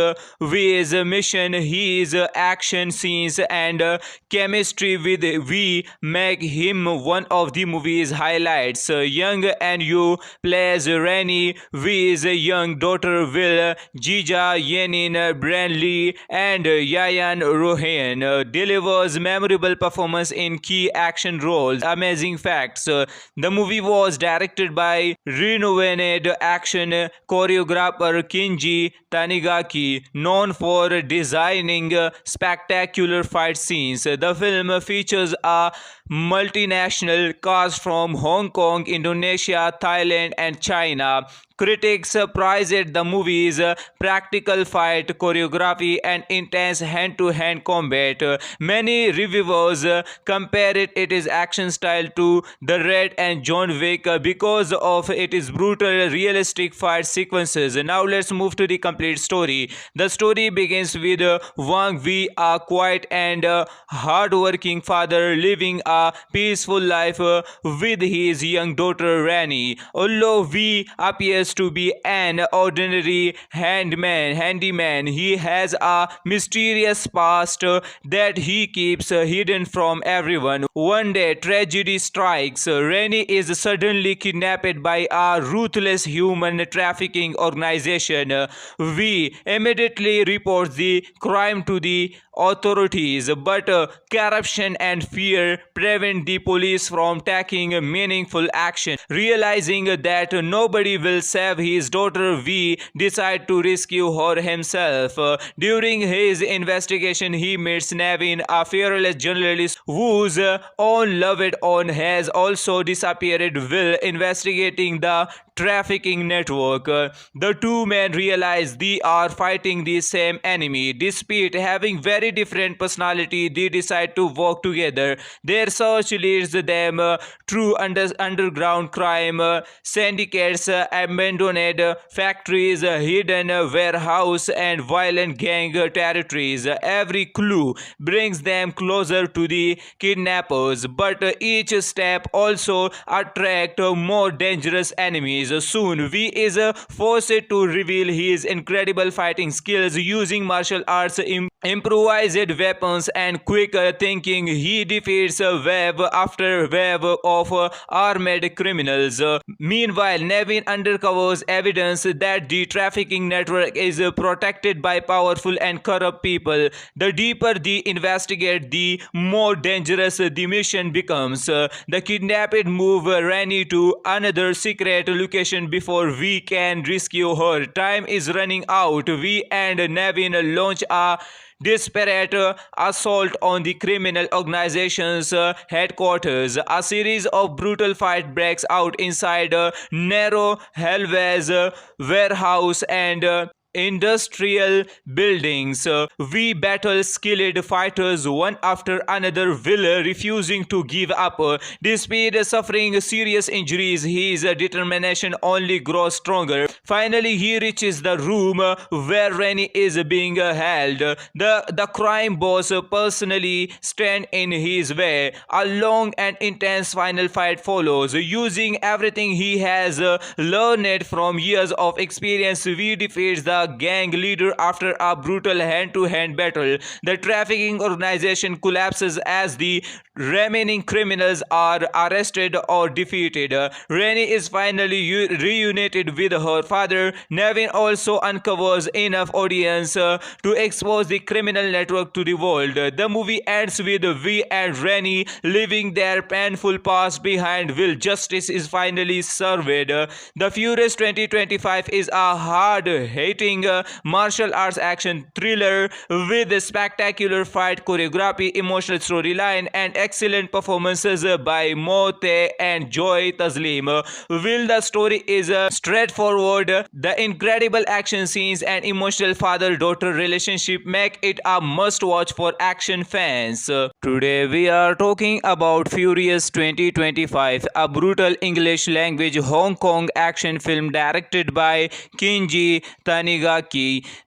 [SPEAKER 1] V's mission. His action scenes and chemistry with V make him one of the movie's highlights. Young and Yu plays Rennie, V's young daughter. Will Jija Yenin, Branley, and Yayan Rohan delivers memorable performance in key action roles. Amazing facts: the movie was directed by renowned action choreographer Kinji Tanigaki, known for designing spectacular fight scenes. The film features a multinational cast from Hong Kong, Indonesia, Thailand, and China. Critics praised the movie's practical fight choreography and intense hand-to-hand combat. Many reviewers compared its action style to The Raid and John Wick because of its brutal, realistic fight sequences. Now let's move to the complete story. The story begins with Wang Wei, a quiet and hard-working father living a peaceful life with his young daughter Rani. Although Wei appears to be an ordinary handyman, he has a mysterious past that he keeps hidden from everyone. One day, tragedy strikes. Rani is suddenly kidnapped by a ruthless human trafficking organization. Wei immediately reports the crime to the authorities, but corruption and fear prevent the police from taking meaningful action. Realizing that nobody will save his daughter, Wei decides to rescue her himself. During his investigation, he meets Navin, a fearless journalist whose own loved one has also disappeared while investigating the trafficking network. The two men realize they are fighting the same enemy. Despite having very different personality, they decide to work together. Their search leads them through underground crime syndicates, abandoned factories, hidden warehouse, and violent gang territories. Every clue brings them closer to the kidnappers, but each step also attracts more dangerous enemies. Soon, Wei is forced to reveal his incredible fighting skills using martial arts, improvised weapons, and quick thinking. He defeats wave after wave of armed criminals. Meanwhile, Nevin uncovers evidence that the trafficking network is protected by powerful and corrupt people. The deeper they investigate, the more dangerous the mission becomes. The kidnapped move Rani to another secret location before we can rescue her. Time is running out. We and Nevin launch a desperate assault on the criminal organization's headquarters. A series of brutal fight breaks out inside a narrow hallways, warehouse, and industrial buildings. We battle skilled fighters one after another, Will refusing to give up. Despite suffering serious injuries, his determination only grows stronger. Finally, he reaches the room where Rani is being held. The crime boss personally stands in his way. A long and intense final fight follows. Using everything he has learned from years of experience, we defeats the gang leader after a brutal hand-to-hand battle. The trafficking organization collapses as the remaining criminals are arrested or defeated. Rani is finally reunited with her father. Nevin also uncovers enough audience to expose the criminal network to the world. The movie ends with Vi and Rani leaving their painful past behind while justice is finally served. The Furious 2025 is a hard-hitting martial arts action thriller with spectacular fight choreography, emotional storyline, and excellent performances by Mote and Joy Taslim. While the story is straightforward, the incredible action scenes and emotional father-daughter relationship make it a must-watch for action fans. Today we are talking about Furious 2025, a brutal English language Hong Kong action film directed by Kenji Tanigaki.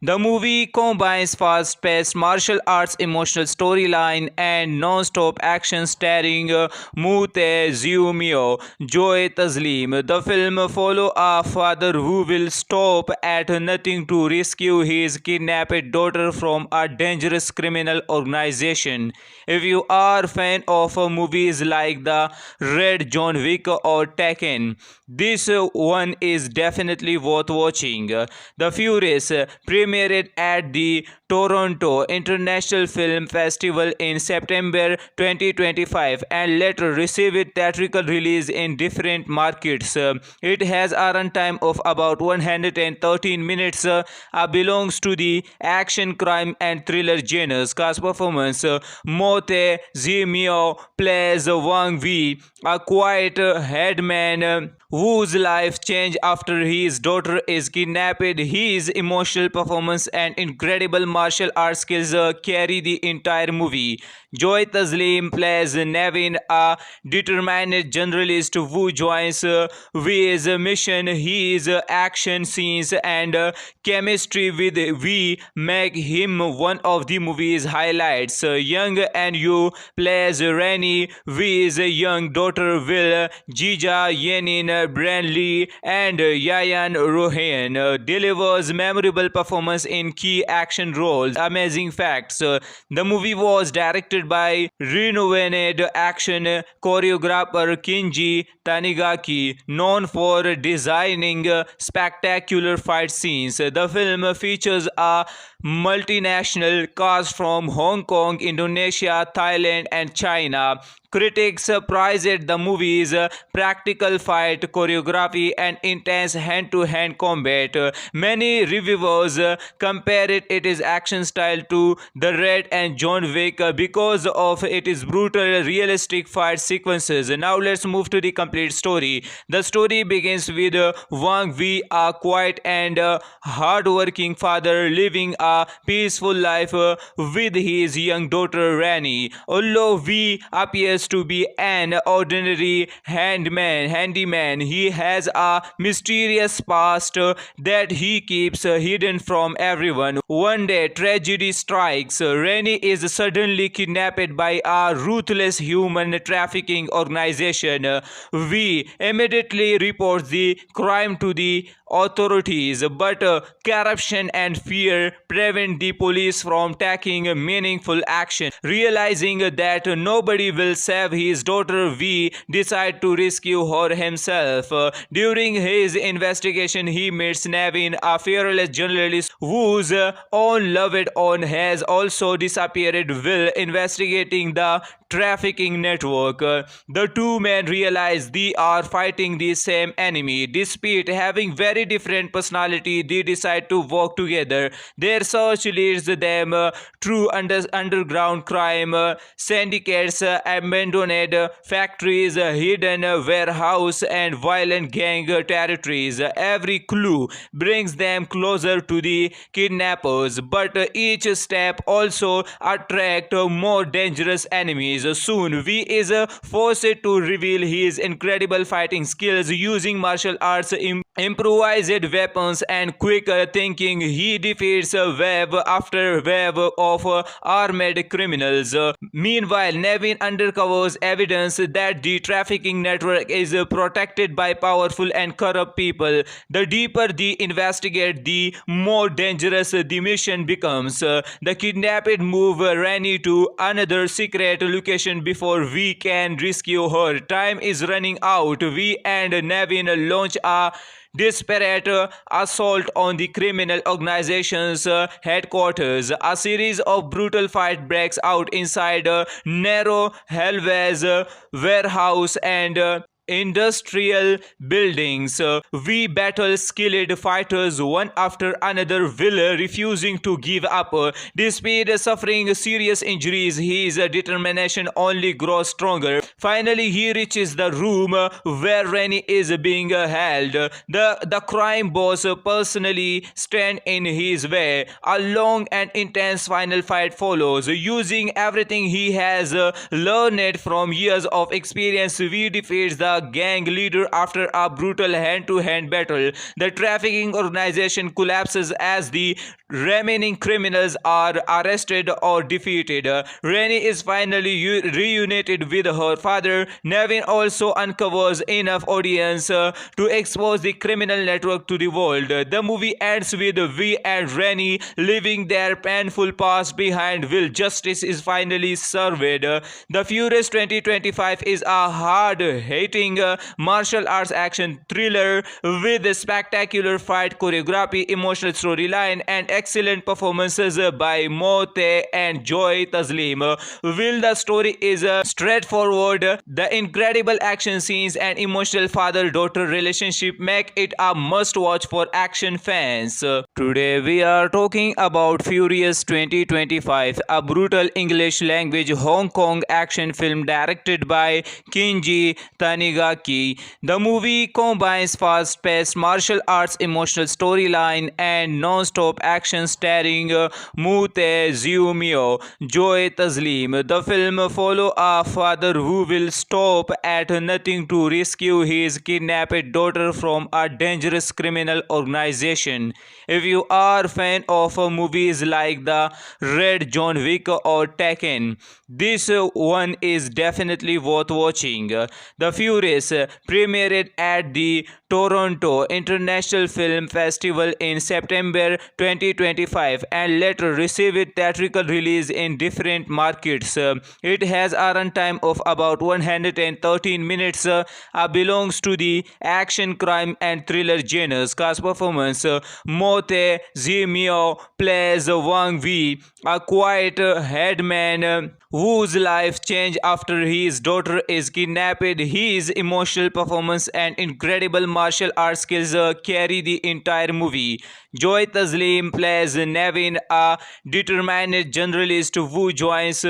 [SPEAKER 1] The movie combines fast-paced martial arts, emotional storyline, and non-stop action starring Mute Ziumio, Joy Taslim. The film follows a father who will stop at nothing to rescue his kidnapped daughter from a dangerous criminal organization. If you are a fan of movies like The Raid, John Wick, or Tekken, this one is definitely worth watching. The Furious premiered at the Toronto International Film Festival in September 2025 and later received theatrical release in different markets. It has a runtime of about 113 minutes. Belongs to the action, crime, and thriller genres. Cast performance: Mote Ziumio plays Wang Wei, a quiet headman Wu's life change after his daughter is kidnapped. His emotional performance and incredible martial arts skills carry the entire movie. Joy Taslim plays Nevin, a determined journalist who joins V's mission. His action scenes and chemistry with V make him one of the movie's highlights. Young and Yu plays Rani, V's young daughter Will, Jija Yenin, Branley, and Yayan Rohan delivers memorable performance in key action roles. Amazing facts: the movie was directed by renowned action choreographer Kinji Tanigaki, known for designing spectacular fight scenes. The film features a multinational cast from Hong Kong, Indonesia, Thailand, and China. Critics praised the movie's practical fight choreography and intense hand-to-hand combat. Many reviewers compared its action style to The Raid and John Wick because of its brutal, realistic fight sequences. Now let's move to the complete story. The story begins with Wang Wei, a quiet and hard-working father living a peaceful life with his young daughter Rani. Although Wei appears to be an ordinary handyman, he has a mysterious past that he keeps hidden from everyone. One day, tragedy strikes. Rani is suddenly kidnapped by a ruthless human trafficking organization. Wei immediately reports the crime to the authorities, but corruption and fear prevent the police from taking meaningful action. Realizing that nobody will save his daughter, Wei decides to rescue her himself. During his investigation, he meets Nevin, a fearless journalist whose own loved one has also disappeared. Will investigating the trafficking network. The two men realize they are fighting the same enemy. Despite having very different personality, they decide to work together. Their search leads them through underground crime syndicates, abandoned factories, hidden warehouse, and violent gang territories. Every clue brings them closer to the kidnappers, but each step also attracts more dangerous enemies. Soon, V is forced to reveal his incredible fighting skills using martial arts, improvised weapons, and quick thinking. He defeats wave after wave of armed criminals. Meanwhile, Nevin uncovers evidence that the trafficking network is protected by powerful and corrupt people. The deeper they investigate, the more dangerous the mission becomes. The kidnapped move Rani to another secret location before we can rescue her. Time is running out. We and Nevin launch a desperate assault on the criminal organization's headquarters. A series of brutal fight breaks out inside narrow hallways, warehouse, and industrial buildings. We battle skilled fighters one after another, Will refusing to give up. Despite suffering serious injuries, his determination only grows stronger. Finally, he reaches the room where Rani is being held. The crime boss personally stands in his way. A long and intense final fight follows. Using everything he has learned from years of experience, we defeats the gang leader after a brutal hand-to-hand battle. The trafficking organization collapses as the remaining criminals are arrested or defeated. Rani is finally reunited with her father. Nevin also uncovers enough audience to expose the criminal network to the world. The movie ends with V and Rani leaving their painful past behind. Will justice is finally served. The Furious 2025 is a hard-hitting martial arts action thriller with spectacular fight choreography, emotional storyline, and excellent performances by Mote and Joy Taslim. While the story is straightforward, the incredible action scenes and emotional father-daughter relationship make it a must-watch for action fans. Today we are talking about Furious 2025, a brutal English language Hong Kong action film directed by Kinji Tanigaki. The movie combines fast-paced martial arts, emotional storyline, and non-stop action starring Mute Ziumio, Joy Taslim. The film follows a father who will stop at nothing to rescue his kidnapped daughter from a dangerous criminal organization. If you are a fan of movies like The Red John Wick or Tekken, this one is definitely worth watching. The Furious premiered at the Toronto International Film Festival in September 2025 and later received theatrical release in different markets. It has a runtime of about 113 minutes. Belongs to the action, crime, and thriller genres. Cast performance: Mote Zimio plays Wang Wei, a quiet headman whose life changed after his daughter is kidnapped. His emotional performance and incredible martial arts skills carry the entire movie. Joy Taslim plays Nevin, a determined journalist who joins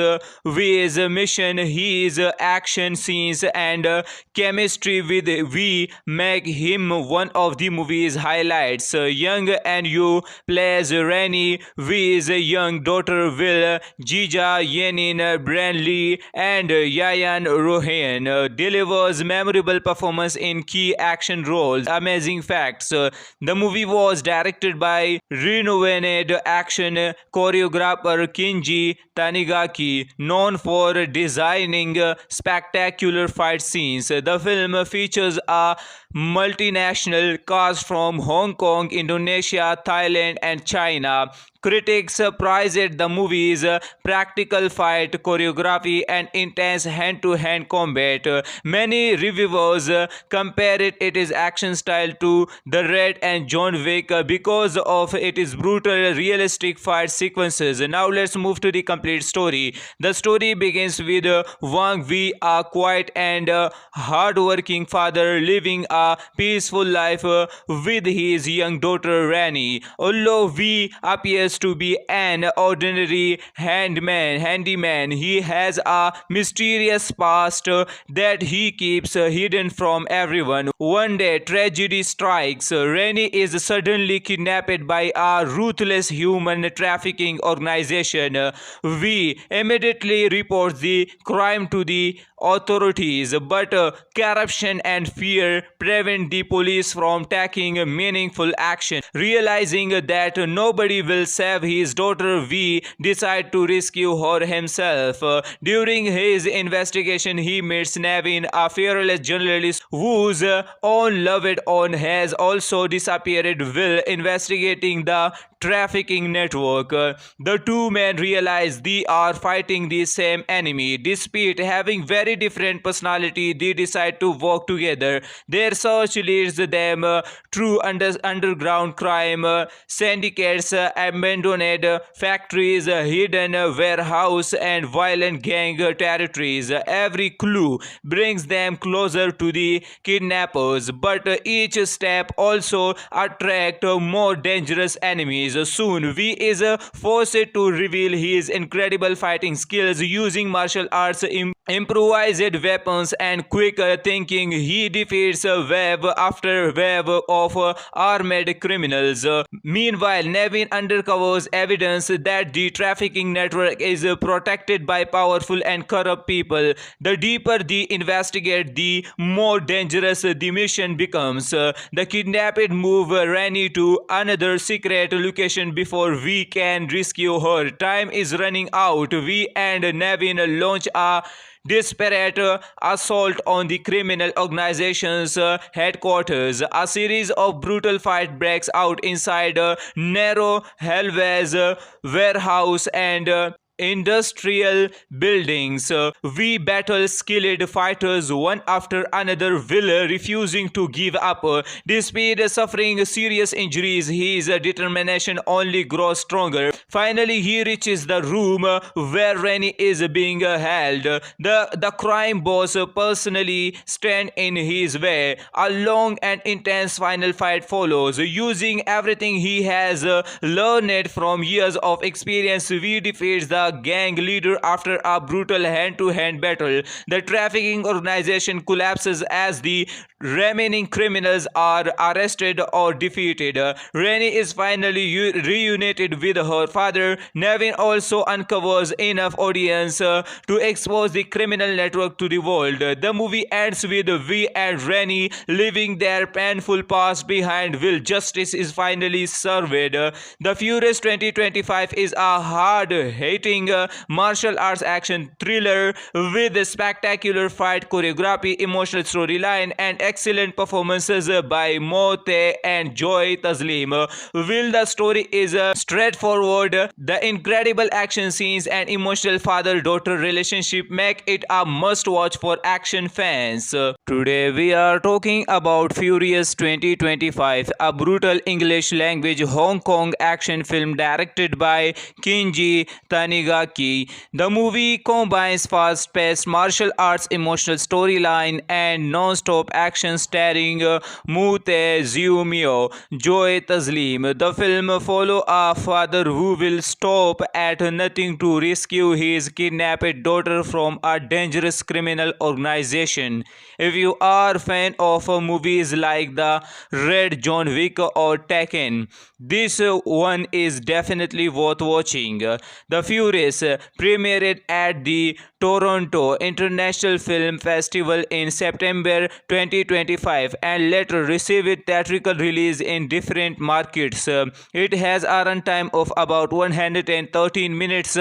[SPEAKER 1] Wei's mission. His action scenes and chemistry with Wei make him one of the movie's highlights. Young and Yu plays Rennie, Wei's young daughter, Will Jija Yenin Branley, and Yayan Rohan delivers memorable performance in key action roles. Amazing facts: the movie was directed by renowned action choreographer Kinji Tanigaki, known for designing spectacular fight scenes. The film features a multinational cast from Hong Kong, Indonesia, Thailand, and China. Critics praised the movie's practical fight choreography and intense hand-to-hand combat. Many reviewers compared its action style to The Red and John Wick because of its brutal, realistic fight sequences. Now let's move to the complete story. The story begins with Wang Wei, a quiet and hard-working father living a peaceful life with his young daughter Rani. Although Wei appears to be an ordinary handyman, he has a mysterious past that he keeps hidden from everyone. One day, tragedy strikes. Rani is suddenly kidnapped by a ruthless human trafficking organization. Wei immediately reports the crime to the authorities, but corruption and fear prevent the police from taking meaningful action. Realizing that nobody will save his daughter, Wei decides to rescue her himself. During his investigation, he meets Nevin, a fearless journalist whose own loved one has also disappeared. While investigating the trafficking network, the two men realize they are fighting the same enemy. Despite having very different personality, they decide to work together. Their search leads them through underground crime syndicates, abandoned factories, hidden warehouse, and violent gang territories. Every clue brings them closer to the kidnappers, but each step also attracts more dangerous enemies. Soon, Wei is forced to reveal his incredible fighting skills using martial arts, improvised weapons, and quick thinking. He defeats wave after wave of armed criminals. Meanwhile, Nevin uncovers evidence that the trafficking network is protected by powerful and corrupt people. The deeper they investigate, the more dangerous the mission becomes. The kidnapped move Rani to another secret location before we can rescue her. Time is running out. We and Nevin launch a desperate assault on the criminal organization's headquarters. A series of brutal fights breaks out inside a narrow hallways, warehouse, and industrial buildings. We battle skilled fighters one after another, Will refusing to give up. Despite suffering serious injuries, his determination only grows stronger. Finally, he reaches the room where Rennie is being held. The crime boss personally stands in his way. A long and intense final fight follows. Using everything he has learned from years of experience, we defeats the gang leader after a brutal hand-to-hand battle. The trafficking organization collapses as the remaining criminals are arrested or defeated. Rennie is finally reunited with her father. Nevin also uncovers enough audience to expose the criminal network to the world. The movie ends with Vi and Rennie leaving their painful past behind. Will justice is finally served? The Furious 2025 is a hard-hitting martial arts action thriller with spectacular fight choreography, emotional storyline, and excellent performances by Mote and Joy Taslim. Will the story is straightforward, the incredible action scenes and emotional father-daughter relationship make it a must-watch for action fans. Today we are talking about Furious 2025, a brutal English language Hong Kong action film directed by Kinji Tanigaki. The movie combines fast-paced martial arts, emotional storyline, and non-stop action starring Mute Ziumio, Joy Taslim. The film follows a father who will stop at nothing to rescue his kidnapped daughter from a dangerous criminal organization. If you are a fan of movies like The Red John Wick or Tekken, this one is definitely worth watching. The Furious premiered at the Toronto International Film Festival in September 2025 and later received theatrical release in different markets. It has a runtime of about 113 minutes.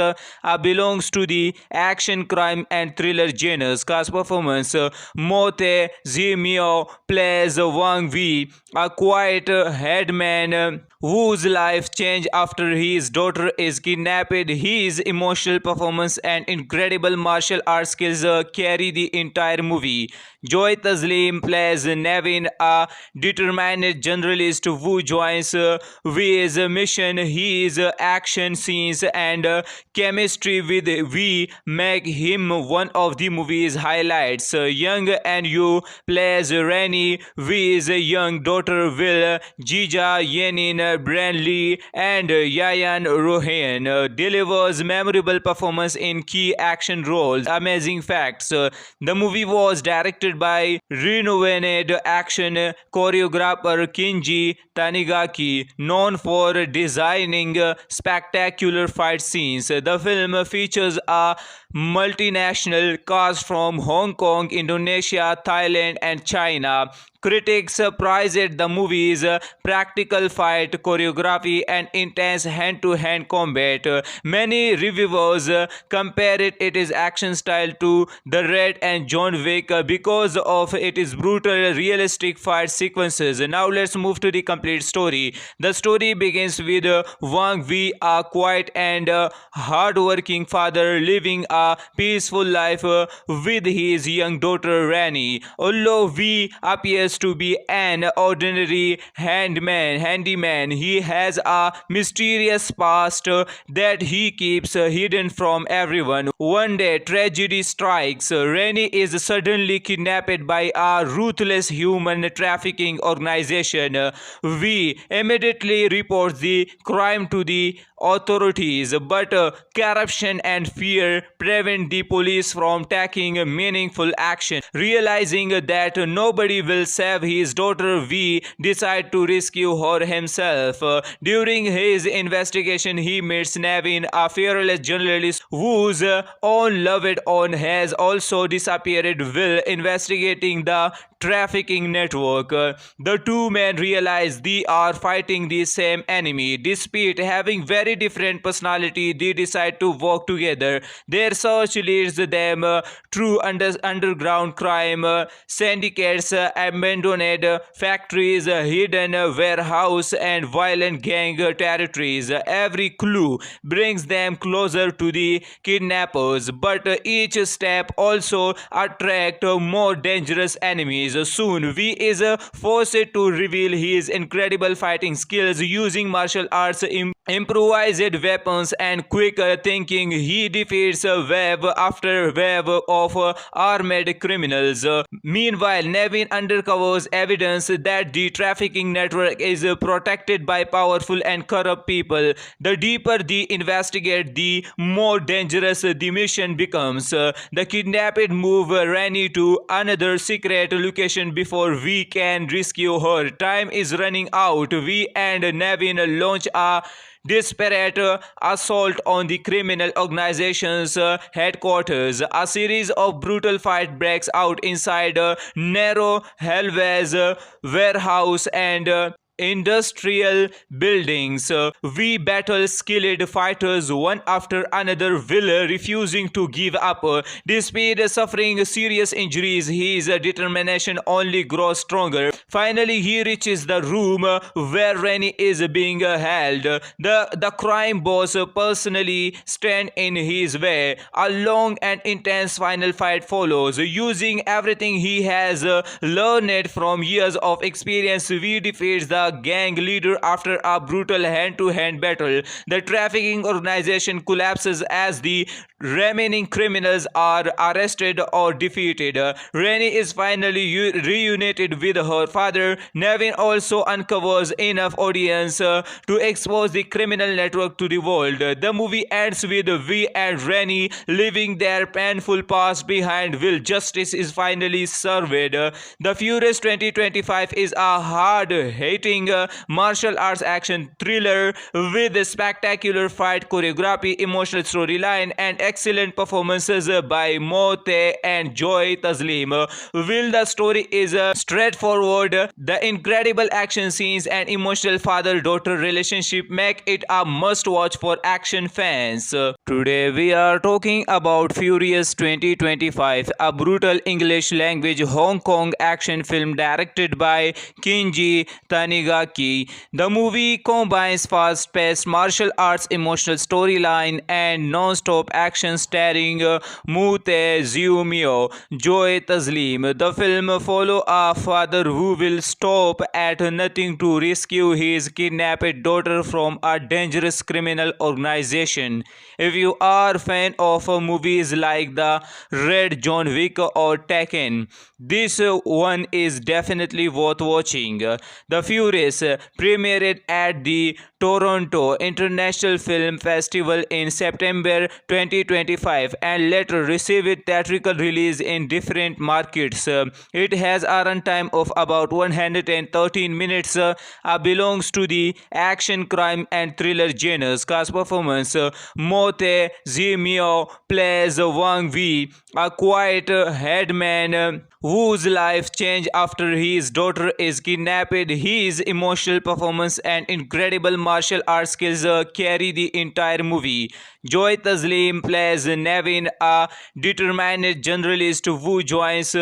[SPEAKER 1] Belongs to the action, crime, and thriller genres. Cast performance: Mote Zimio plays Wang Vi, a quiet headman whose life changed after his daughter is kidnapped. His emotional performance and incredible martial arts skills carry the entire movie. Joy Taslim plays Nevin, a determined journalist who joins V's mission. His action scenes and chemistry with V make him one of the movie's highlights. Young and Yu plays Rennie, V's young daughter. Will Jija Yenin Branley and Yayan Rohan delivers memorable performance in key action roles. Amazing facts: the movie was directed by renowned action choreographer Kinji Tanigaki, known for designing spectacular fight scenes. The film features a multinational cast from Hong Kong, Indonesia, Thailand, and China. Critics praised the movie's practical fight choreography and intense hand-to-hand combat. Many reviewers compared its action style to The Red and John Wick because of its brutal, realistic fight sequences. Now let's move to the complete story. The story begins with Wang Vi, a quiet and hard-working father living a peaceful life with his young daughter Rennie. Although Vi appears to be an ordinary handyman, he has a mysterious past that he keeps hidden from everyone. One day, tragedy strikes. Rennie is suddenly kidnapped by a ruthless human trafficking organization. Vi immediately reports the crime to the authorities, but corruption and fear prevent the police from taking meaningful action. Realizing that nobody will save his daughter, Vi decides to rescue her himself. During his investigation, he meets Nevin, a fearless journalist whose own loved one has also disappeared. Will investigating the trafficking network. The two men realize they are fighting the same enemy. Despite having very different personality, they decide to work together. Their search leads them through underground crime syndicates, abandoned factories, hidden warehouse, and violent gang territories. Every clue brings them closer to the kidnappers, but each step also attract more dangerous enemies. Soon, V is forced to reveal his incredible fighting skills using martial arts, improvised weapons, and quick thinking. He defeats wave after wave of armed criminals. Meanwhile, Nevin uncovers evidence that the trafficking network is protected by powerful and corrupt people. The deeper they investigate, the more dangerous the mission becomes. The kidnapped move Rani to another secret location before we can rescue her. Time is running out. We and Nevin launch a desperate assault on the criminal organization's headquarters. A series of brutal fight breaks out inside a narrow hallways, warehouse, and industrial buildings. We battle skilled fighters one after another, Will refusing to give up. Despite suffering serious injuries, his determination only grows stronger. Finally, he reaches the room where Rani is being held. The crime boss personally stands in his way. A long and intense final fight follows. Using everything he has learned from years of experience, we defeats the gang leader after a brutal hand-to-hand battle. The trafficking organization collapses as the remaining criminals are arrested or defeated. Rani is finally reunited with her father. Nevin also uncovers enough audience to expose the criminal network to the world. The movie ends with V and Rani leaving their painful past behind. Will justice is finally served. The Furious 2025 is a hard-hitting martial arts action thriller with spectacular fight choreography, emotional storyline, and excellent performances by Mote and Joy Taslim. Will the story is straightforward, the incredible action scenes and emotional father-daughter relationship make it a must-watch for action fans. Today we are talking about Furious 2025, a brutal English language Hong Kong action film directed by Kinji Tanigaki. The movie combines fast-paced martial arts, emotional storyline, and non-stop action starring Mute Ziumio, Joy Taslim. The film follows a father who will stop at nothing to rescue his kidnapped daughter from a dangerous criminal organization. If you are a fan of movies like The Red, John Wick, or Tekken, this one is definitely worth watching. The Furious premiered at the Toronto International Film Festival in September 2025 and later received theatrical release in different markets. It has a runtime of about 113 minutes. Belongs to the action, crime, and thriller genres. Cast performance: Mote Ziumio plays Wang Vi, a quiet headman whose life changed after his daughter is kidnapped. His emotional performance and incredible martial arts skills carry the entire movie. Joy Taslim plays Nevin, a determined journalist who joins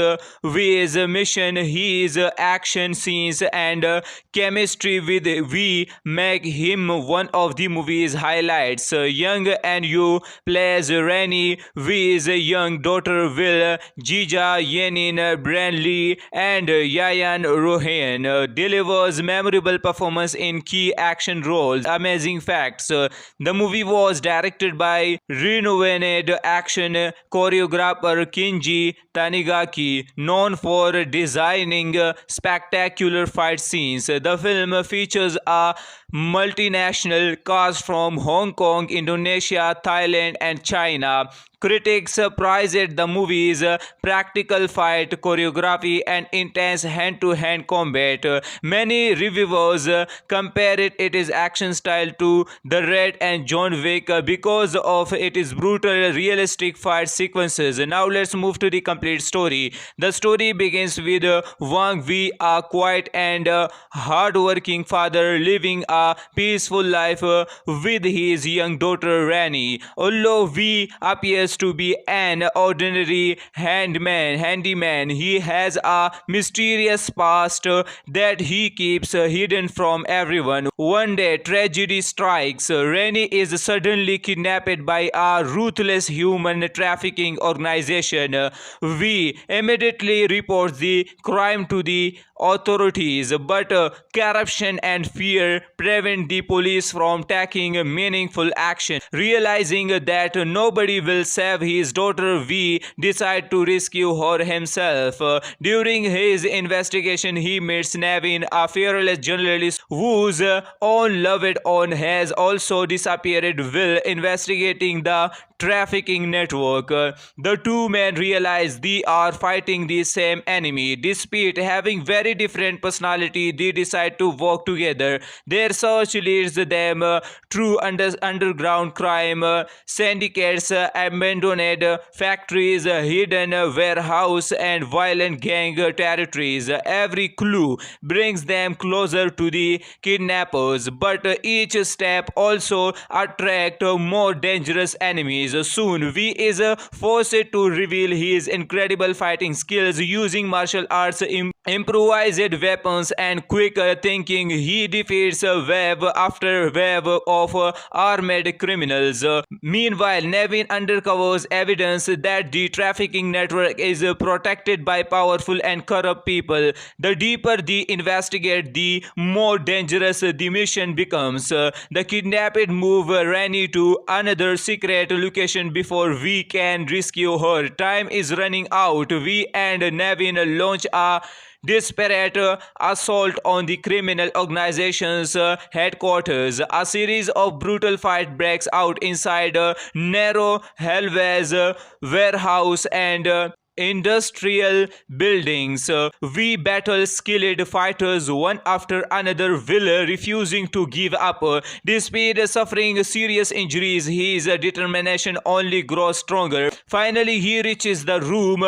[SPEAKER 1] V's mission. His action scenes and chemistry with V make him one of the movie's highlights. Young and Yu plays Rani, V's young daughter. Will Jija Yenin, Brandley, and Yayan Rohan delivers memorable performance in key action roles. Amazing facts: the movie was directed by renowned action choreographer Kinji Tanigaki, known for designing spectacular fight scenes. The film features a multinational cast from Hong Kong, Indonesia, Thailand, and China. Critics praised the movie's practical fight choreography and intense hand-to-hand combat. Many reviewers compared its action style to The Raid and John Wick because of its brutal, realistic fight sequences. Now let's move to the complete story. The story begins with Wang Wei, a quiet and hard-working father living a peaceful life with his young daughter Rani. Although Wei appears to be an ordinary handyman, he has a mysterious past that he keeps hidden from everyone. One day, tragedy strikes. Rani is suddenly kidnapped by a ruthless human trafficking organization. We immediately report the crime to the authorities, but corruption and fear prevent the police from taking meaningful action. Realizing that nobody will save his daughter, Wei decides to rescue her himself. During his investigation, he meets Navin, a fearless journalist whose own loved one has also disappeared while investigating the trafficking network. The two men realize they are fighting the same enemy. Despite having very different personality, they decide to work together. Their search leads them through underground crime syndicates, abandoned factories, hidden warehouse, and violent gang territories. Every clue brings them closer to the kidnappers, but each step also attracts more dangerous enemies. Soon, V is forced to reveal his incredible fighting skills using martial arts, improvised weapons, and quick thinking. He defeats wave after wave of armed criminals. Meanwhile, Nevin uncovers evidence that the trafficking network is protected by powerful and corrupt people. The deeper they investigate, the more dangerous the mission becomes. The kidnapped move Rani to another secret location before we can rescue her. Time is running out. We and Nevin launch a desperate assault on the criminal organization's headquarters. A series of brutal fights breaks out inside narrow hallways, warehouse, and industrial buildings. We battle skilled fighters one after another, Will refusing to give up. Despite suffering serious injuries, his determination only grows stronger. Finally, he reaches the room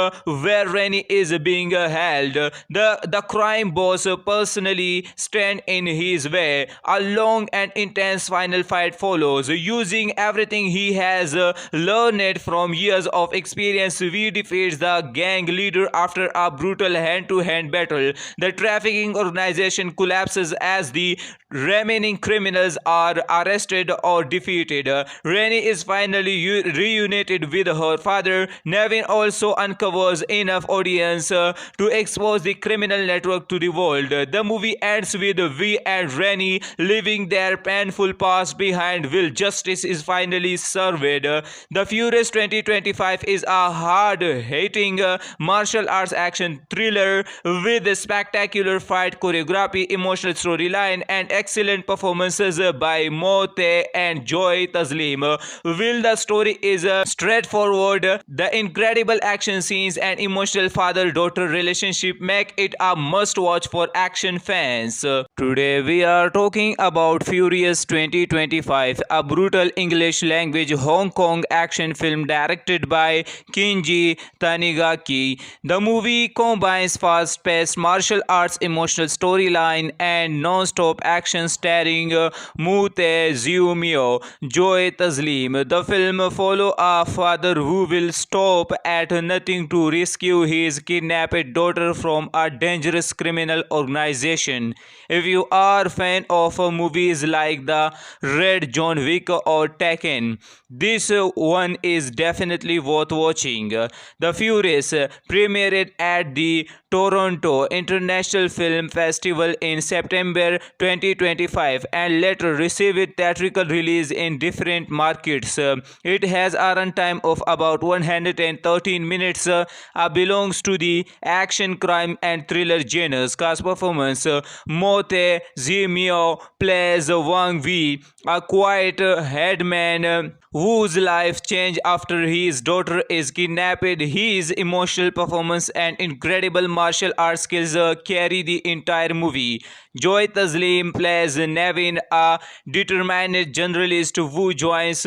[SPEAKER 1] where Rani is being held. The crime boss personally stands in his way. A long and intense final fight follows. Using everything he has learned from years of experience, we defeats the gang leader after a brutal hand-to-hand battle. The trafficking organization collapses as the remaining criminals are arrested or defeated. Rani is finally reunited with her father. Nevin also uncovers enough audience to expose the criminal network to the world. The movie ends with Vi and Rani leaving their painful past behind while justice is finally served. The Furious 2025 is a hard-hitting martial arts action thriller with spectacular fight choreography, emotional storyline, and excellent performances by Mote and Joy Taslim. While the story is straightforward, the incredible action scenes and emotional father-daughter relationship make it a must-watch for action fans. Today we are talking about Furious 2025, a brutal English language Hong Kong action film directed by Kinji Tanigaki. The movie combines fast-paced martial arts, emotional storyline, and non-stop action starring Mute Ziumio, Joy Taslim. The film follows a father who will stop at nothing to rescue his kidnapped daughter from a dangerous criminal organization. If you are a fan of movies like The Raid, John Wick, or Tekken, this one is definitely worth watching. The Furious premiered at the Toronto International Film Festival in September 2025 and later received theatrical release in different markets. It has a runtime of about 113 minutes. Belongs to the action, crime, and thriller genres. Cast performance: Mote Ziumio plays Wang Wei, a quiet headman Wu's life changes after his daughter is kidnapped. His emotional performance and incredible martial arts skills carry the entire movie. Joy Taslim plays Nevin, a determined journalist who joins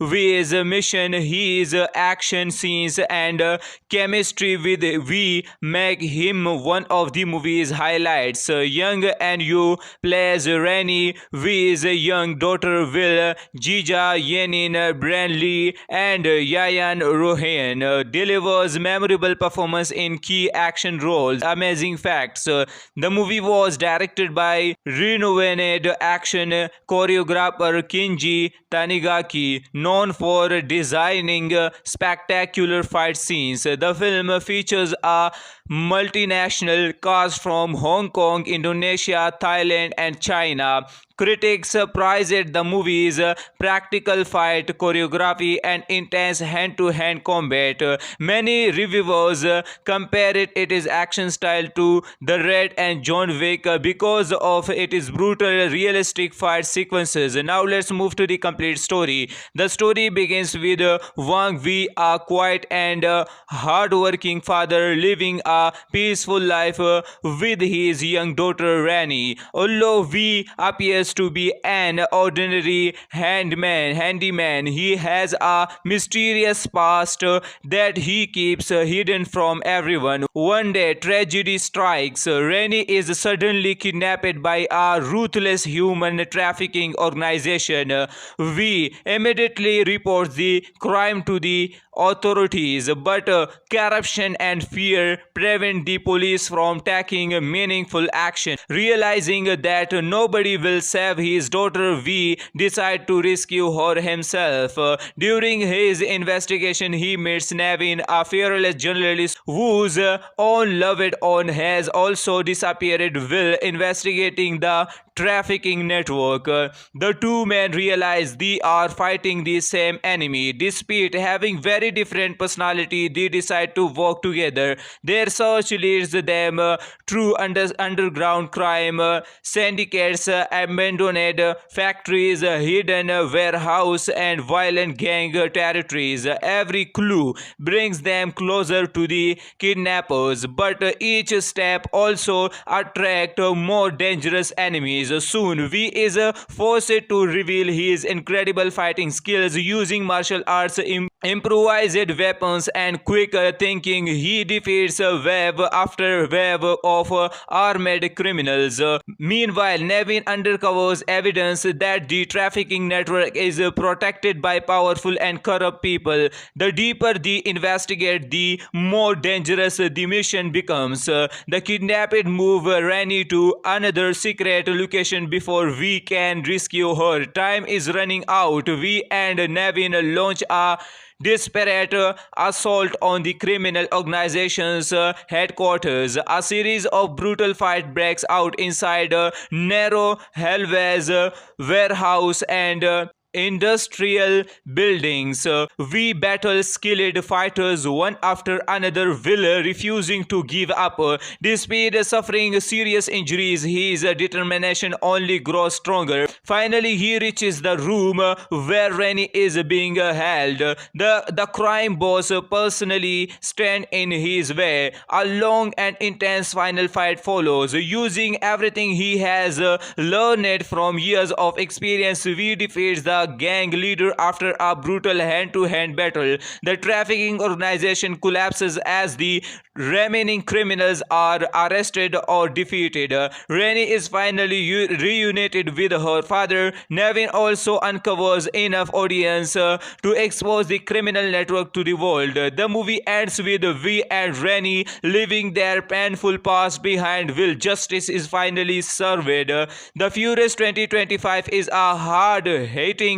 [SPEAKER 1] V's mission. His action scenes and chemistry with V make him one of the movie's highlights. Young and Yu plays Rani, V's young daughter Will, Jija Yenin, Brandley, and Yayan Rohan delivers memorable performance in key action roles. Amazing facts: the movie was directed by renowned action choreographer Kinji Tanigaki, known for designing spectacular fight scenes. The film features a multinational cast from Hong Kong, Indonesia, Thailand, and China. Critics praised the movie's practical fight choreography and intense hand-to-hand combat. Many reviewers compared its action style to The Raid and John Wick because of its brutal, realistic fight sequences. Now let's move to the complete story. The story begins with Wang Wei, a quiet and hard-working father living a peaceful life with his young daughter Rani. Although Wei appears to be an ordinary handyman, he has a mysterious past that he keeps hidden from everyone. One day, tragedy strikes. Rani is suddenly kidnapped by a ruthless human trafficking organization. We immediately report the crime to the authorities, but corruption and fear prevent the police from taking meaningful action. Realizing that nobody will save his daughter, V decides to rescue her himself. During his investigation, he meets Navin, a fearless journalist whose own loved one has also disappeared. Will investigating the trafficking network. The two men realize they are fighting the same enemy. Despite having very different personality, they decide to work together. Their search leads them through underground crime syndicates, abandoned factories, hidden warehouse, and violent gang territories. Every clue brings them closer to the kidnappers, but each step also attracts more dangerous enemies. Soon, V is forced to reveal his incredible fighting skills using martial arts, improvised weapons, and quick thinking. He defeats wave after wave of armed criminals. Meanwhile, Nevin uncovers evidence that the trafficking network is protected by powerful and corrupt people. The deeper they investigate, the more dangerous the mission becomes. The kidnapped move Rani to another secret location before we can rescue her. Time is running out. We and Nevin launch a desperate assault on the criminal organization's headquarters. A series of brutal fight breaks out inside narrow hallways, warehouse, and industrial buildings. We battle skilled fighters one after another, Will refusing to give up. Despite suffering serious injuries, his determination only grows stronger. Finally, he reaches the room where Rani is being held. The crime boss personally stands in his way. A long and intense final fight follows. Using everything he has learned from years of experience, we defeats the gang leader after a brutal hand-to-hand battle. The trafficking organization collapses as the remaining criminals are arrested or defeated. Rani is finally reunited with her father. Nevin also uncovers enough audience to expose the criminal network to the world. The movie ends with V and Rani leaving their painful past behind. Will justice is finally served. The Furious 2025 is a hard-hitting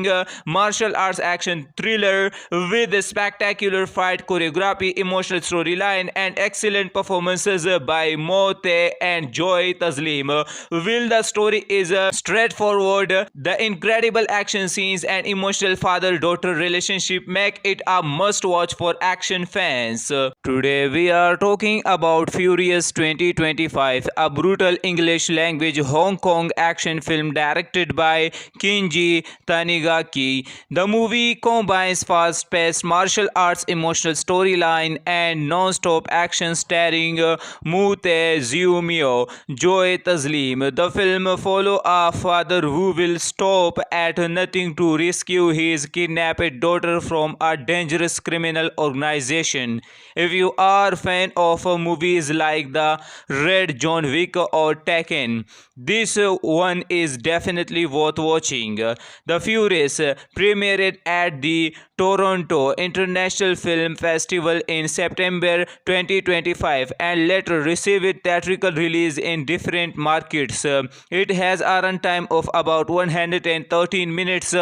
[SPEAKER 1] martial arts action thriller with spectacular fight choreography, emotional storyline, and excellent performances by Mote and Joy Taslim. While the story is straightforward, the incredible action scenes and emotional father-daughter relationship make it a must-watch for action fans. Today we are talking about Furious 2025, a brutal English language Hong Kong action film directed by Kinji Tanigaki. The movie combines fast-paced martial arts, emotional storyline, and non-stop action starring Mute Ziumio, Joy Taslim. The film follows a father who will stop at nothing to rescue his kidnapped daughter from a dangerous criminal organization. If you are a fan of movies like The Red, John Wick or Tekken, this one is definitely worth watching. The Furious premiered at the Toronto International Film Festival in September 2025 and later received theatrical release in different markets. It has a runtime of about 113 minutes.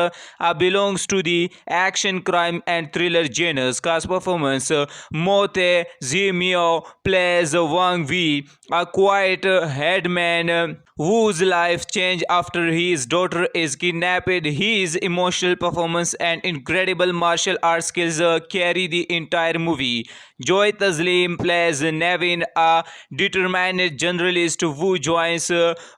[SPEAKER 1] Belongs to the action, crime and thriller genres. Cast performance: Mote Zimio plays Wang Wei, a quiet headman whose life changed after his daughter is kidnapped. His emotional performance and incredible martial arts skills carry the entire movie. Joy Taslim plays Nevin, a determined journalist who joins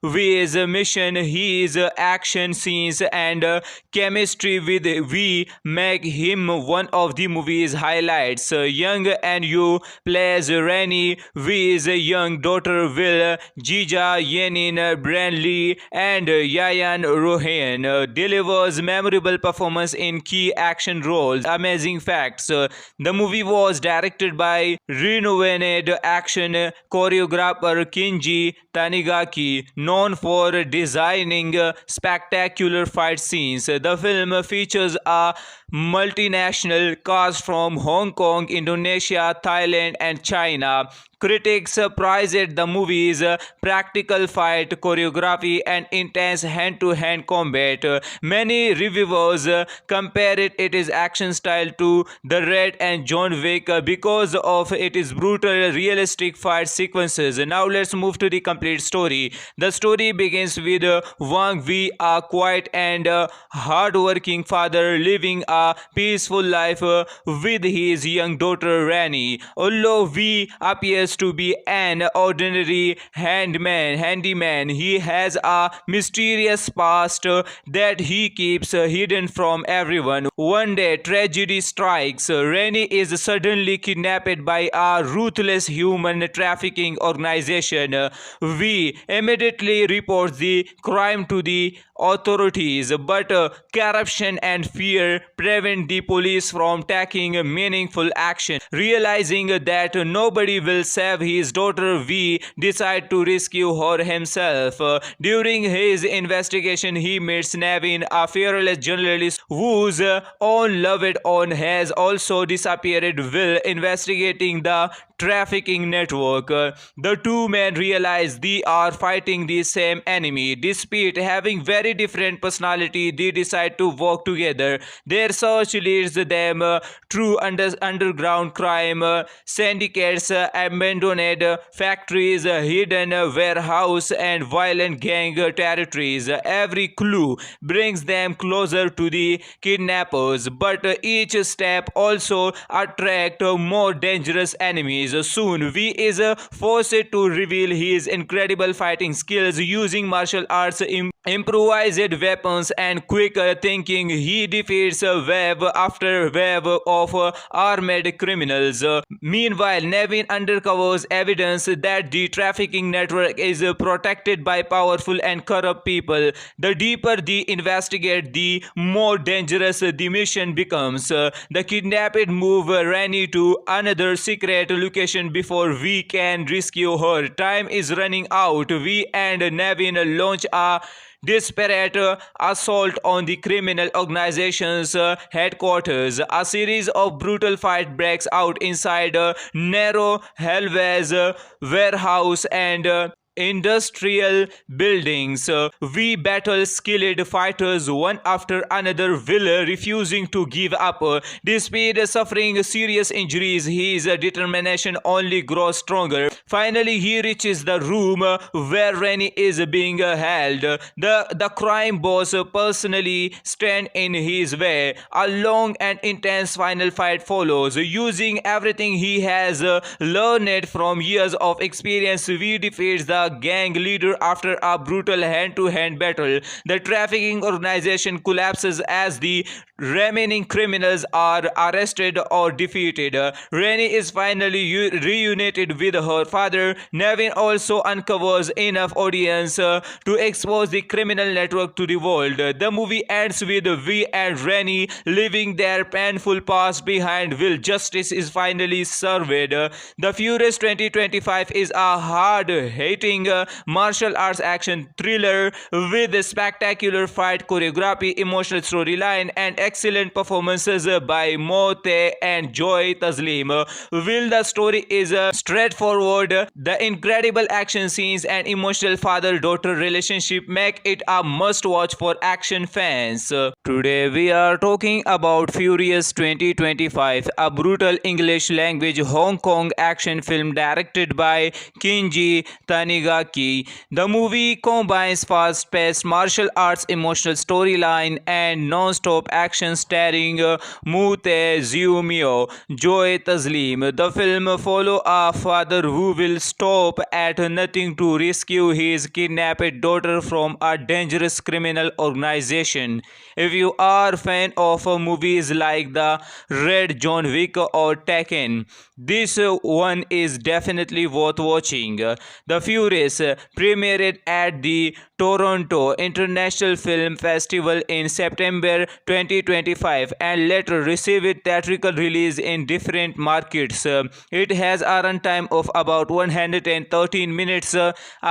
[SPEAKER 1] Wei's mission. His action scenes and chemistry with Wei make him one of the movie's highlights. Young and Yu plays Rani, Wei's young daughter, Will Jija Yenin Brandley and Yayan Rohan delivers memorable performance in key action roles. Amazing facts: the movie was directed by renowned action choreographer Kinji Tanigaki, known for designing spectacular fight scenes. The film features a multinational cast from Hong Kong, Indonesia, Thailand and China. Critics praised the movie's practical fight choreography and intense hand-to-hand combat. Many reviewers compared its action style to The Red and John Wick because of its brutal, realistic fight sequences. Now let's move to the complete story. The story begins with Wang Wei, a quiet and hard-working father living a peaceful life with his young daughter Rani. Although Wei appears to be an ordinary handyman, he has a mysterious past that he keeps hidden from everyone. One day, tragedy strikes. Rani is suddenly kidnapped by a ruthless human trafficking organization. Wei immediately reports the crime to the authorities, but corruption and fear prevent the police from taking meaningful action. Realizing that nobody will save his daughter, Wei decides to rescue her himself. During his investigation, he meets Nevin, a fearless journalist whose own loved one has also disappeared. While investigating the trafficking network, the two men realize they are fighting the same enemy. Despite having very different personality, they decide to work together. Their search leads them through underground crime syndicates, abandoned factories, hidden warehouse and violent gang territories. Every clue brings them closer to the kidnappers, but each step also attracts more dangerous enemies. Soon, Wei is forced to reveal his incredible fighting skills using martial arts, improvised weapons and quick thinking. He defeats wave after wave of armed criminals. Meanwhile, Nevin uncovers evidence that the trafficking network is protected by powerful and corrupt people. The deeper they investigate, the more dangerous the mission becomes. The kidnapped move Rani to another secret location before we can rescue her. Time is running out. We and Nevin launch a desperate assault on the criminal organization's headquarters. A series of brutal fights breaks out inside a narrow hallways, warehouse and industrial buildings. We battle skilled fighters one after another, Will refusing to give up. Despite suffering serious injuries, his determination only grows stronger. Finally, he reaches the room where Rennie is being held. The crime boss personally stand in his way. A long and intense final fight follows. Using everything he has learned from years of experience, we defeats the gang leader after a brutal hand-to-hand battle. The trafficking organization collapses as the remaining criminals are arrested or defeated. Rennie is finally reunited with her father. Nevin also uncovers enough audience to expose the criminal network to the world. The movie ends with Vi and Rennie leaving their painful past behind. Will justice is finally served. The Furious 2025 is a hard-hitting martial arts action thriller with spectacular fight choreography, emotional storyline, and excellent performances by Mote and Joy Taslim. Will the story is straightforward, the incredible action scenes and emotional father-daughter relationship make it a must-watch for action fans. Today we are talking about Furious 2025, a brutal English language Hong Kong action film directed by Kinji Tanigaki. The movie combines fast-paced martial arts, emotional storyline, and non-stop action starring Mute Ziumio, Joy Taslim. The film follows a father who will stop at nothing to rescue his kidnapped daughter from a dangerous criminal organization. If you are a fan of movies like The Red, John Wick, or Tekken, this one is definitely worth watching. The Furious premiered at the Toronto International Film Festival in September 2025 and later received theatrical release in different markets. It has a runtime of about 113 minutes.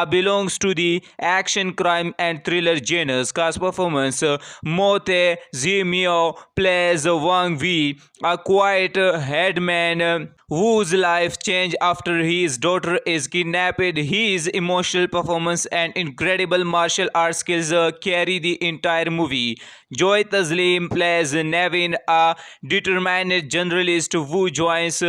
[SPEAKER 1] Belongs to the action, crime, and thriller genres. Cast performance: Mote Zimio plays Wang Vi, a quiet headman whose life changed after his daughter is kidnapped. His emotional performance and incredible martial arts skills carry the entire movie. Joy Taslim plays Nevin, a determined journalist who joins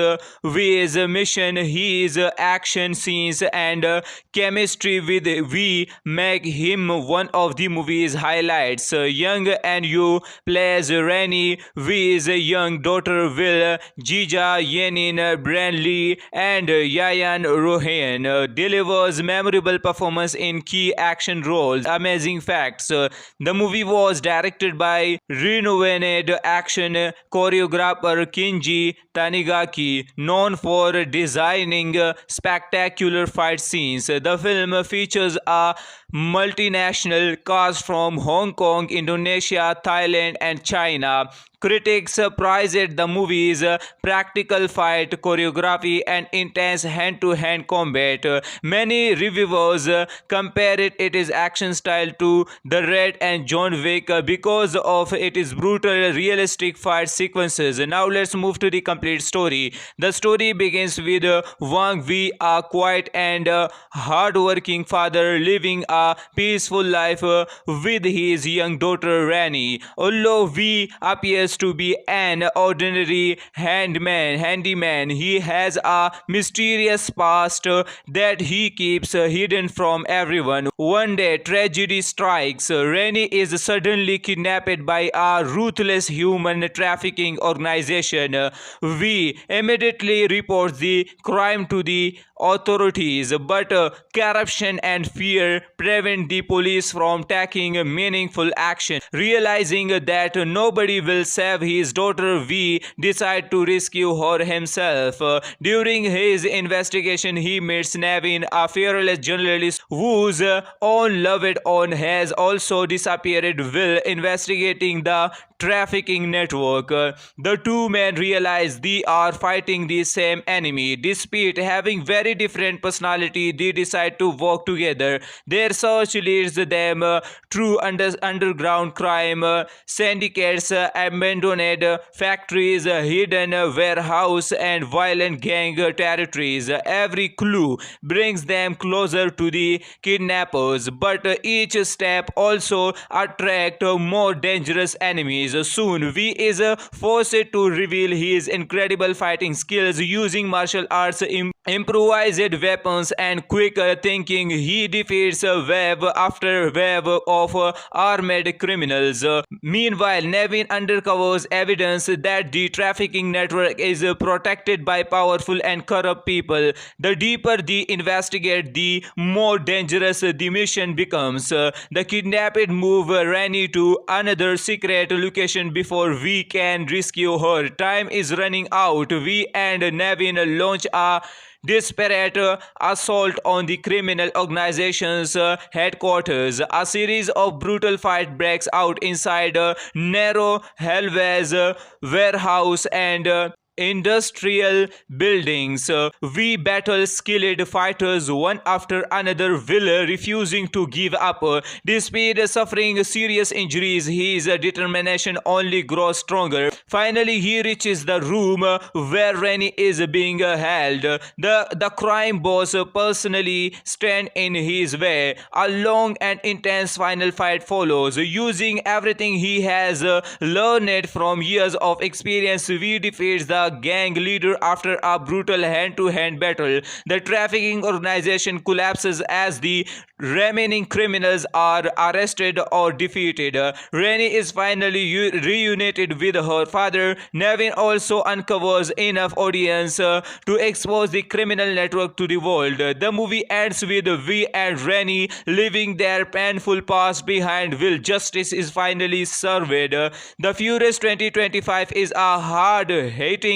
[SPEAKER 1] V's mission. His action scenes and chemistry with V make him one of the movie's highlights. Young and Yu plays Rennie, V's young daughter. Will Jija Yenin, Branley, and Yayan Rohan delivers memorable performance in key action roles. Amazing facts: the movie was directed by renowned action choreographer Kinji Tanigaki, known for designing spectacular fight scenes. The film features a multinational cast from Hong Kong, Indonesia, Thailand, and China. Critics praised the movie's practical fight choreography and intense hand-to-hand combat. Many reviewers compared its action style to The Red and John Wick because of its brutal, realistic fight sequences. Now let's move to the complete story. The story begins with Wang Vi, a quiet and hard-working father living a peaceful life with his young daughter Rennie. Although Vi appears to be an ordinary handyman, he has a mysterious past that he keeps hidden from everyone. One day, tragedy strikes. Rennie is suddenly kidnapped by a ruthless human trafficking organization. Vi immediately reports the crime to the authorities, but corruption and fear prevent the police from taking meaningful action. Realizing that nobody will save his daughter, Vi decides to rescue her himself. During his investigation, he meets Nevin, a fearless journalist whose own loved one has also disappeared. Will investigating the trafficking network. The two men realize they are fighting the same enemy. Despite having very different personality, they decide to work together. Their search leads them through underground crime syndicates, abandoned factories, hidden warehouse, and violent gang territories. Every clue brings them closer to the kidnappers, but each step also attract more dangerous enemies. Soon, V is forced to reveal his incredible fighting skills using martial arts, improvised weapons, and quick thinking. He defeats wave after wave of armed criminals. Meanwhile, Nevin uncovers evidence that the trafficking network is protected by powerful and corrupt people. The deeper they investigate, the more dangerous the mission becomes. The kidnapped move Rani to another secret location before we can rescue her. Time is running out. We and Nevin launch a desperate assault on the criminal organization's headquarters. A series of brutal fight breaks out inside a narrow hallways, warehouse, and industrial buildings. We battle skilled fighters one after another, Will refusing to give up. Despite suffering serious injuries, his determination only grows stronger. Finally, he reaches the room where Rennie is being held. The crime boss personally stands in his way. A long and intense final fight follows. Using everything he has learned from years of experience, we defeats the gang leader after a brutal hand-to-hand battle. The trafficking organization collapses as the remaining criminals are arrested or defeated. Rennie is finally reunited with her father. Nevin also uncovers enough audience to expose the criminal network to the world. The movie ends with V and Rennie leaving their painful past behind. Will justice is finally served. The Furious 2025 is a hard-hitting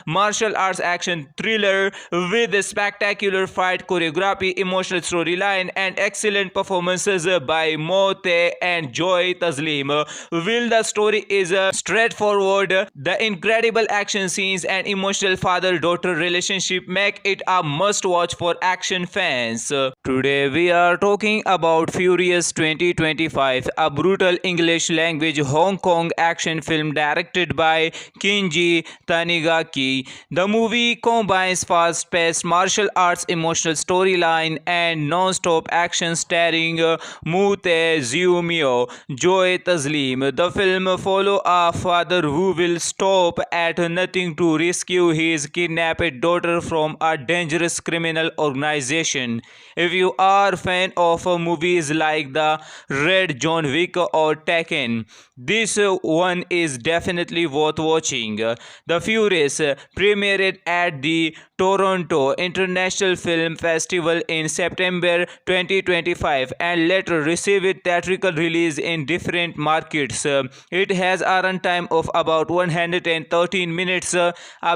[SPEAKER 1] martial arts action thriller with spectacular fight choreography, emotional storyline, and excellent performances by Mote and Joy Taslim. While the story is straightforward, the incredible action scenes and emotional father-daughter relationship make it a must-watch for action fans. Today we are talking about Furious 2025, a brutal English language Hong Kong action film directed by Kinji Tanigaki. The movie combines fast-paced martial arts, emotional storyline, and non-stop action starring Mute Ziumio, Joy Taslim. The film follows a father who will stop at nothing to rescue his kidnapped daughter from a dangerous criminal organization. If you are a fan of movies like The Red, John Wick, or Tekken, this one is definitely worth watching. The Furious premiered at the Toronto International Film Festival in September 2025 and later received theatrical release in different markets. It has a runtime of about 113 minutes.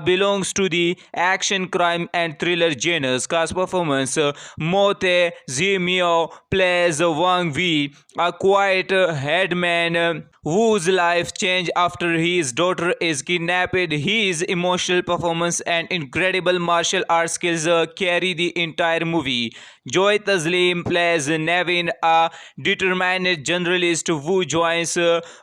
[SPEAKER 1] Belongs to the action, crime, and thriller genres. Cast performance: Mote Zimio plays Wang Vi, a quiet headman whose life changed after his daughter is kidnapped. His emotional performance and incredible martial arts skills carry the entire movie. Joy Taslim plays Nevin, a determined journalist who joins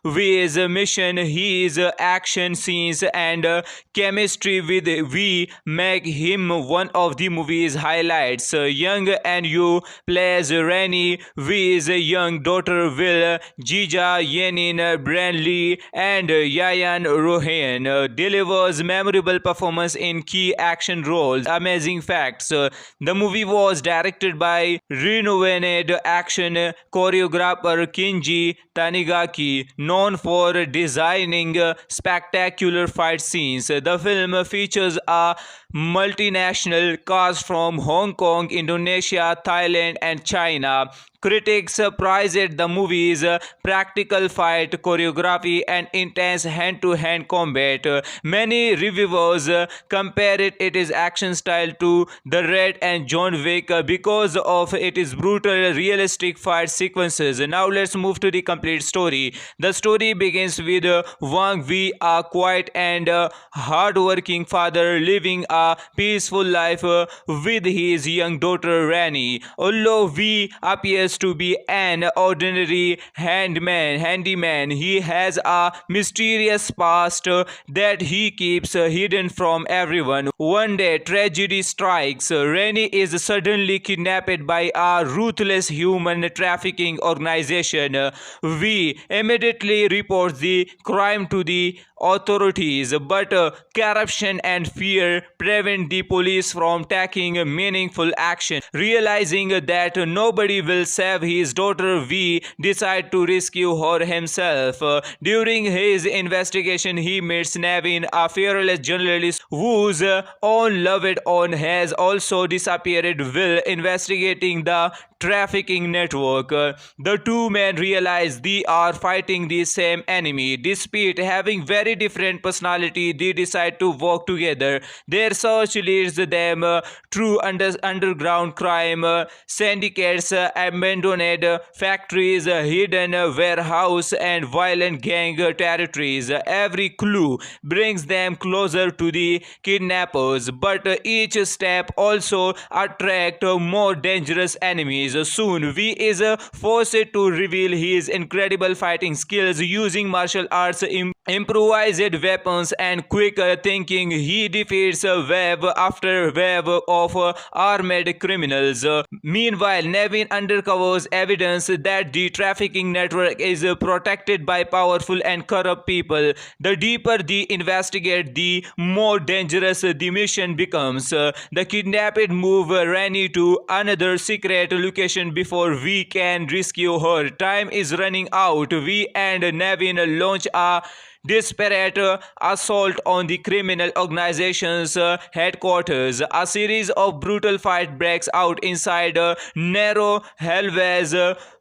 [SPEAKER 1] V's mission. His action scenes and chemistry with V make him one of the movie's highlights. Young and Yu plays Rennie, V's young daughter. Will Jija Yenin, Branley, and Yayan Rohan delivers memorable performance in key action roles. Amazing facts: the movie was directed by renowned action choreographer Kinji Tanigaki, known for designing spectacular fight scenes. The film features a multinational cast from Hong Kong, Indonesia, Thailand, and China. Critics praised the movie's practical fight choreography and intense hand-to-hand combat. Many reviewers compared its action style to The Raid and John Wick because of its brutal, realistic fight sequences. Now let's move to the complete story. The story begins with Wang Wei, a quiet and hard-working father living a peaceful life with his young daughter Rani. Although Wei appears to be an ordinary handyman, he has a mysterious past that he keeps hidden from everyone. One day, tragedy strikes. Rani is suddenly kidnapped by a ruthless human trafficking organization. We immediately report the crime to the authorities, but corruption and fear prevent the police from taking meaningful action. Realizing that nobody will save his daughter, V decides to rescue her himself. During his investigation, he meets Navin, a fearless journalist whose own loved one has also disappeared while investigating the trafficking network. The two men realize they are fighting the same enemy. Despite having very different personality, they decide to work together. Their search leads them through underground crime syndicates, abandoned factories, hidden warehouse, and violent gang territories. Every clue brings them closer to the kidnappers, but each step also attracts more dangerous enemies. Soon, V is forced to reveal his incredible fighting skills using martial arts, improvised weapons, and quick thinking. He defeats wave after wave of armed criminals. Meanwhile, Nevin uncovers evidence that the trafficking network is protected by powerful and corrupt people. The deeper they investigate, the more dangerous the mission becomes. The kidnapped move Rani to another secret location before we can rescue her. Time is running out. We and Nevin launch a desperate assault on the criminal organization's headquarters. A series of brutal fight breaks out inside narrow hallways,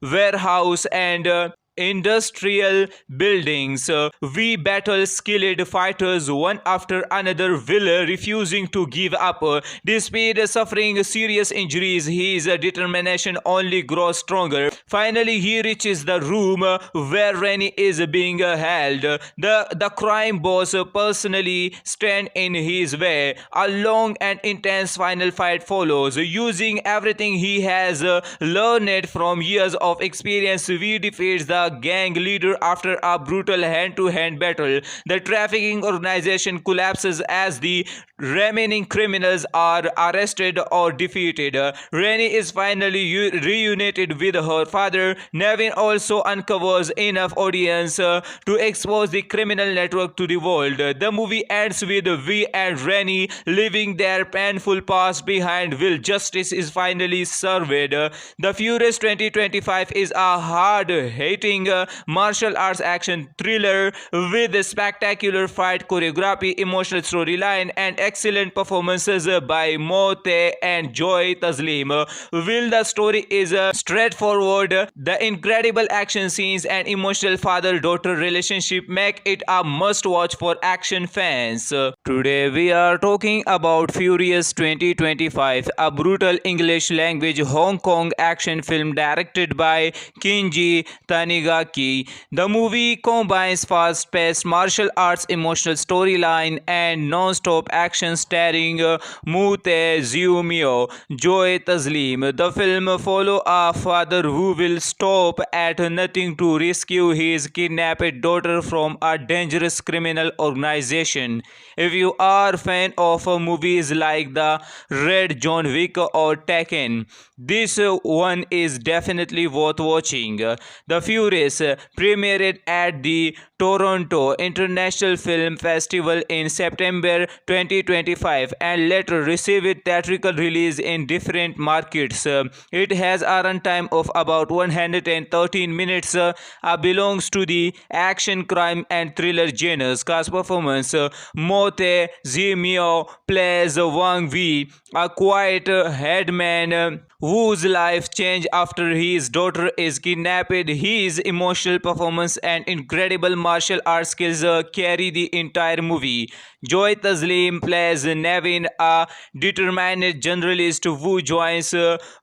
[SPEAKER 1] warehouse, and industrial buildings. We battle skilled fighters one after another, Will refusing to give up. Despite suffering serious injuries, his determination only grows stronger. Finally, he reaches the room where Rani is being held. The crime boss personally stands in his way. A long and intense final fight follows. Using everything he has learned from years of experience, we defeats the gang leader after a brutal hand-to-hand battle. The trafficking organization collapses as the remaining criminals are arrested or defeated. Rani is finally reunited with her father. Nevin also uncovers enough audience to expose the criminal network to the world. The movie ends with V and Rani leaving their painful past behind while justice is finally served. The Furious 2025 is a hard-hitting martial arts action thriller with spectacular fight choreography, emotional storyline, and excellent performances by Mote and Joy Taslim. While the story is straightforward, the incredible action scenes and emotional father-daughter relationship make it a must-watch for action fans. Today we are talking about Furious 2025, a brutal English language Hong Kong action film directed by Kenji Tanigaki. The movie combines fast-paced martial arts, emotional storyline, and non-stop action starring Mute Ziumio, Joy Taslim. The film follows a father who will stop at nothing to rescue his kidnapped daughter from a dangerous criminal organization. If you are a fan of movies like The Raid, John Wick, or Tekken, this one is definitely worth watching. The Furious premiered at the Toronto International Film Festival in September 2025 and later received theatrical release in different markets. It has a runtime of about 113 minutes. Belongs to the action, crime, and thriller genres. Cast performance: Mote Zimio plays Wang Wei, a quiet headman Wu's life change after his daughter is kidnapped. His emotional performance and incredible martial arts skills carry the entire movie. Joy Taslim plays Nevin, a determined journalist who joins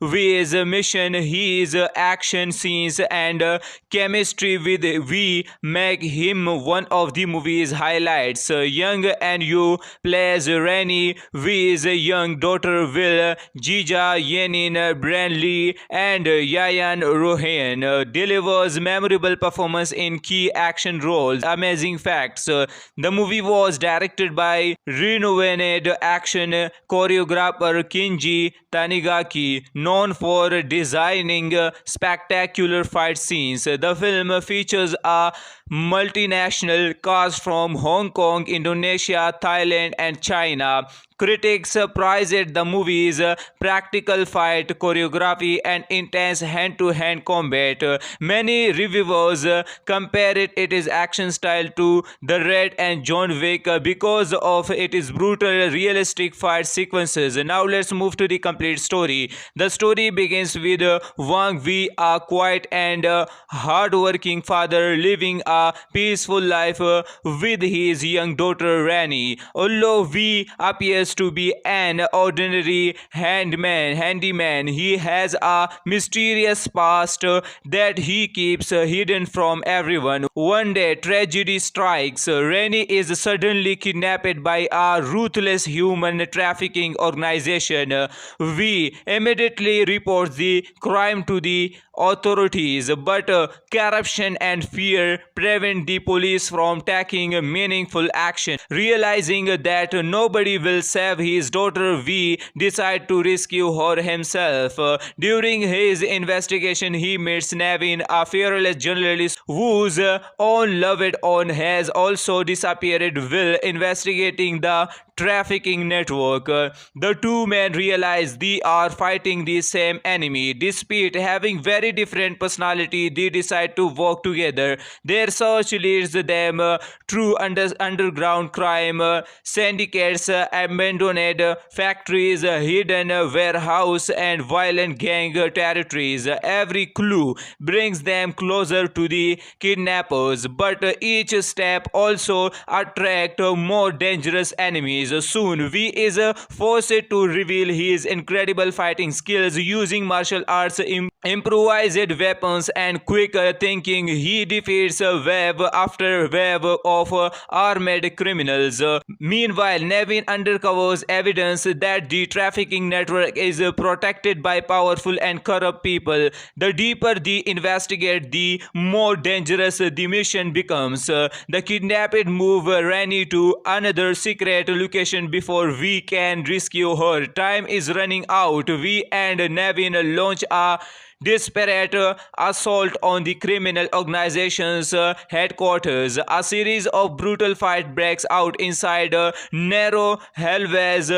[SPEAKER 1] V's mission. His action scenes and chemistry with V make him one of the movie's highlights. Young and Yu plays Rani, V's young daughter Will, Jija Yenin, Branley, and Yayan Rohan delivers memorable performance in key action roles. Amazing facts: the movie was directed by renowned action choreographer Kinji Tanigaki, known for designing spectacular fight scenes. The film features a multinational cast from Hong Kong, Indonesia, Thailand, and China. Critics praised the movie's practical fight choreography and intense hand-to-hand combat. Many reviewers compared its action style to The Raid and John Wick because of its brutal, realistic fight sequences. Now let's move to the complete story. The story begins with Wang Wei, a quiet and hard-working father living a peaceful life with his young daughter Rani. Although Wei appears to be an ordinary handyman, he has a mysterious past that he keeps hidden from everyone. One day, tragedy strikes. Rani is suddenly kidnapped by a ruthless human trafficking organization. Wei immediately reports the crime to the authorities, but corruption and fear prevent the police from taking meaningful action. Realizing that nobody will save his daughter, Wei decides to rescue her himself. During his investigation, he meets Nevin, a fearless journalist whose own loved one has also disappeared while investigating the trafficking network. The two men realize they are fighting the same enemy. Despite having very different personality, they decide to work together. Their search leads them through underground crime syndicates, abandoned factories, hidden warehouse, and violent gang territories. Every clue brings them closer to the kidnappers, but each step also attracts more dangerous enemies. Soon, V is forced to reveal his incredible fighting skills using martial arts, improvised weapons, and quick thinking. He defeats wave after wave of armed criminals. Meanwhile, Nevin uncovers evidence that the trafficking network is protected by powerful and corrupt people. The deeper they investigate, the more dangerous the mission becomes. The kidnapped move Rani to another secret location before we can rescue her. Time is running out. We and Nevin launch a desperate assault on the criminal organization's headquarters. A series of brutal fight breaks out inside narrow hallways,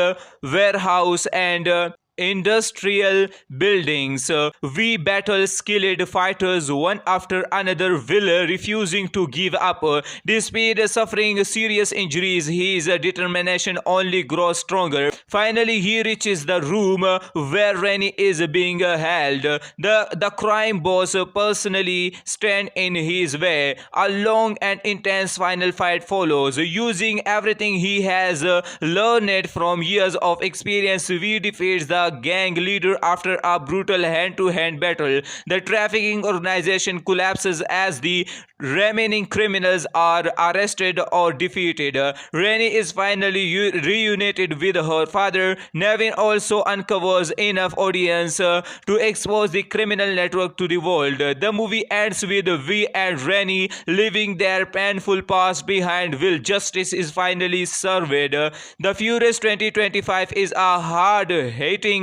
[SPEAKER 1] warehouse, and industrial buildings. We battle skilled fighters one after another, Will refusing to give up. Despite suffering serious injuries, his determination only grows stronger. Finally, he reaches the room where Rani is being held. The crime boss personally stands in his way. A long and intense final fight follows. Using everything he has learned from years of experience, we defeats the gang leader after a brutal hand-to-hand battle. The trafficking organization collapses as the remaining criminals are arrested or defeated. Rani is finally reunited with her father. Nevin also uncovers enough audience to expose the criminal network to the world. The movie ends with V and Rani leaving their painful past behind while justice is finally served. The Furious 2025 is a hard-hitting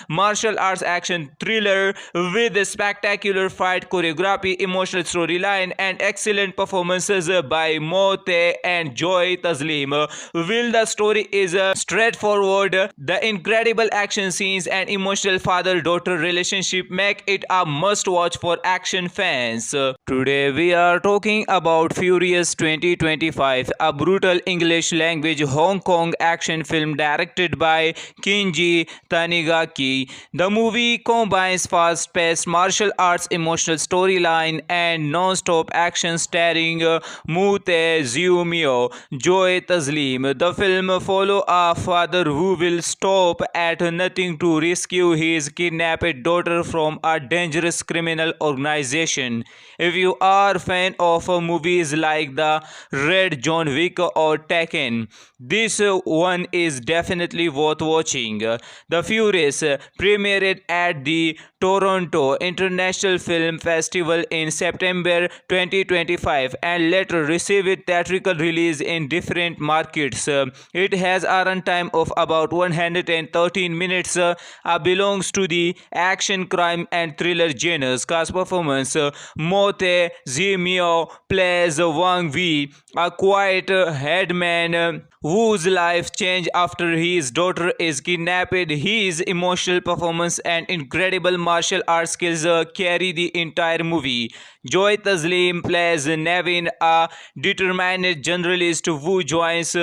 [SPEAKER 1] martial arts action thriller with spectacular fight choreography, emotional storyline, and excellent performances by Mote and Joy Taslim. While the story is straightforward, The incredible action scenes and emotional father-daughter relationship make it a must-watch for action fans. Today we are talking about Furious 2025, a brutal English language Hong Kong action film directed by Kinji Tanigaki. The movie combines fast-paced martial arts, emotional storyline, and non-stop action starring Mu Tae Ziu Mio, Joy Taslim. The film follows a father who will stop at nothing to rescue his kidnapped daughter from a dangerous criminal organization. If you are a fan of movies like The Red, John Wick, or Tekken, this one is definitely worth watching. The Furious premiered at the Toronto International Film Festival in September 2025 and later received theatrical release in different markets. It has a runtime of about 113 minutes. Belongs to the action, crime, and thriller genres. Cast performance: Mo Tae Mio plays Wang Wei, a quiet headman whose life changed after his daughter is kidnapped. His emotional performance and incredible martial arts skills carry the entire movie. Joy Taslim plays Nevin, a determined journalist who joins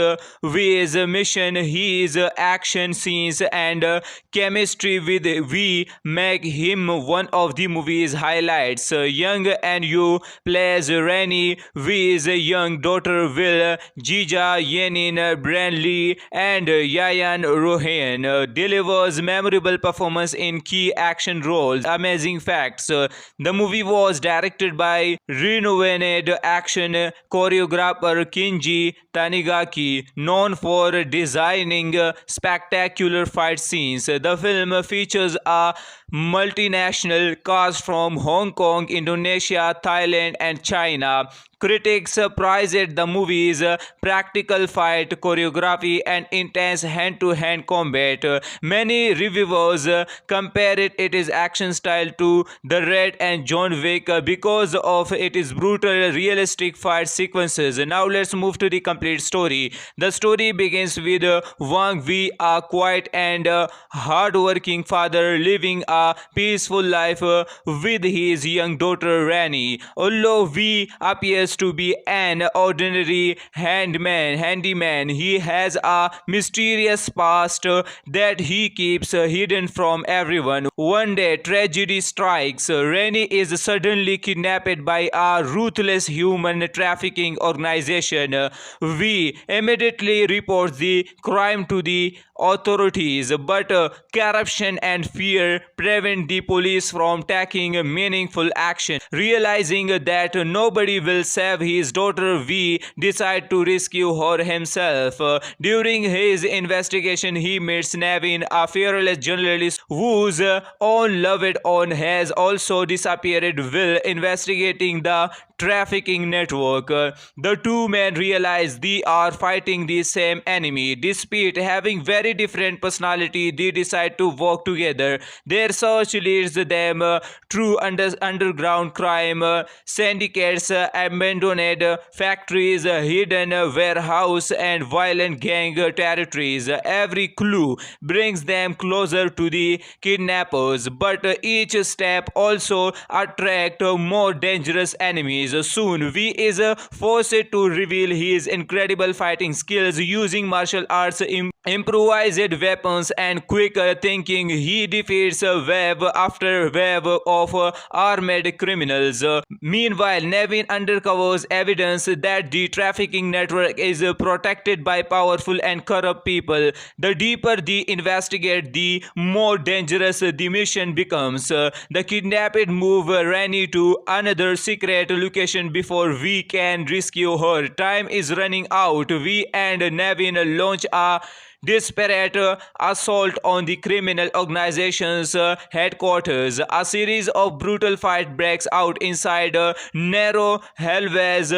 [SPEAKER 1] Wei's mission. His action scenes and chemistry with Wei make him one of the movie's highlights. Young and Yu plays Rennie, Wei's young daughter Will, Jija Yenin, Branley, and Yayan Rohan delivers memorable performance in key action roles. Amazing facts: the movie was directed by renowned action choreographer Kinji Tanigaki, known for designing spectacular fight scenes. The film features a multinational cast from Hong Kong, Indonesia, Thailand, and China. Critics praised the movie's practical fight choreography and intense hand-to-hand combat. Many reviewers compared its action style to The Red and John Wick because of its brutal, realistic fight sequences. Now let's move to the complete story. The story begins with Wang Wei, a quiet and hard-working father living a peaceful life with his young daughter Rani. Although Wei appears to be an ordinary handyman, he has a mysterious past that he keeps hidden from everyone. One day, tragedy strikes. Rani is suddenly kidnapped by a ruthless human trafficking organization. Wei immediately reports the crime to the authorities, but corruption and fear prevent the police from taking meaningful action. Realizing that nobody will save his daughter, Wei decides to rescue her himself. During his investigation, he meets Nevin, a fearless journalist whose own loved one has also disappeared. Will investigating the trafficking network. The two men realize they are fighting the same enemy. Despite having very different personality, they decide to work together. Their search leads them through underground crime syndicates, abandoned factories, hidden warehouse, and violent gang territories. Every clue brings them closer to the kidnappers, but each step also attracts more dangerous enemies. Soon, Wei is forced to reveal his incredible fighting skills using martial arts, improvised weapons, and quick thinking. He defeats wave after wave of armed criminals. Meanwhile, Nevin uncovers evidence that the trafficking network is protected by powerful and corrupt people. The deeper they investigate, the more dangerous the mission becomes. The kidnapped move Rani to another secret location before we can rescue her. Time is running out. We and Nevin launch a desperate assault on the criminal organization's headquarters. A series of brutal fight breaks out inside a narrow hallways,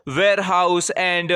[SPEAKER 1] warehouse, and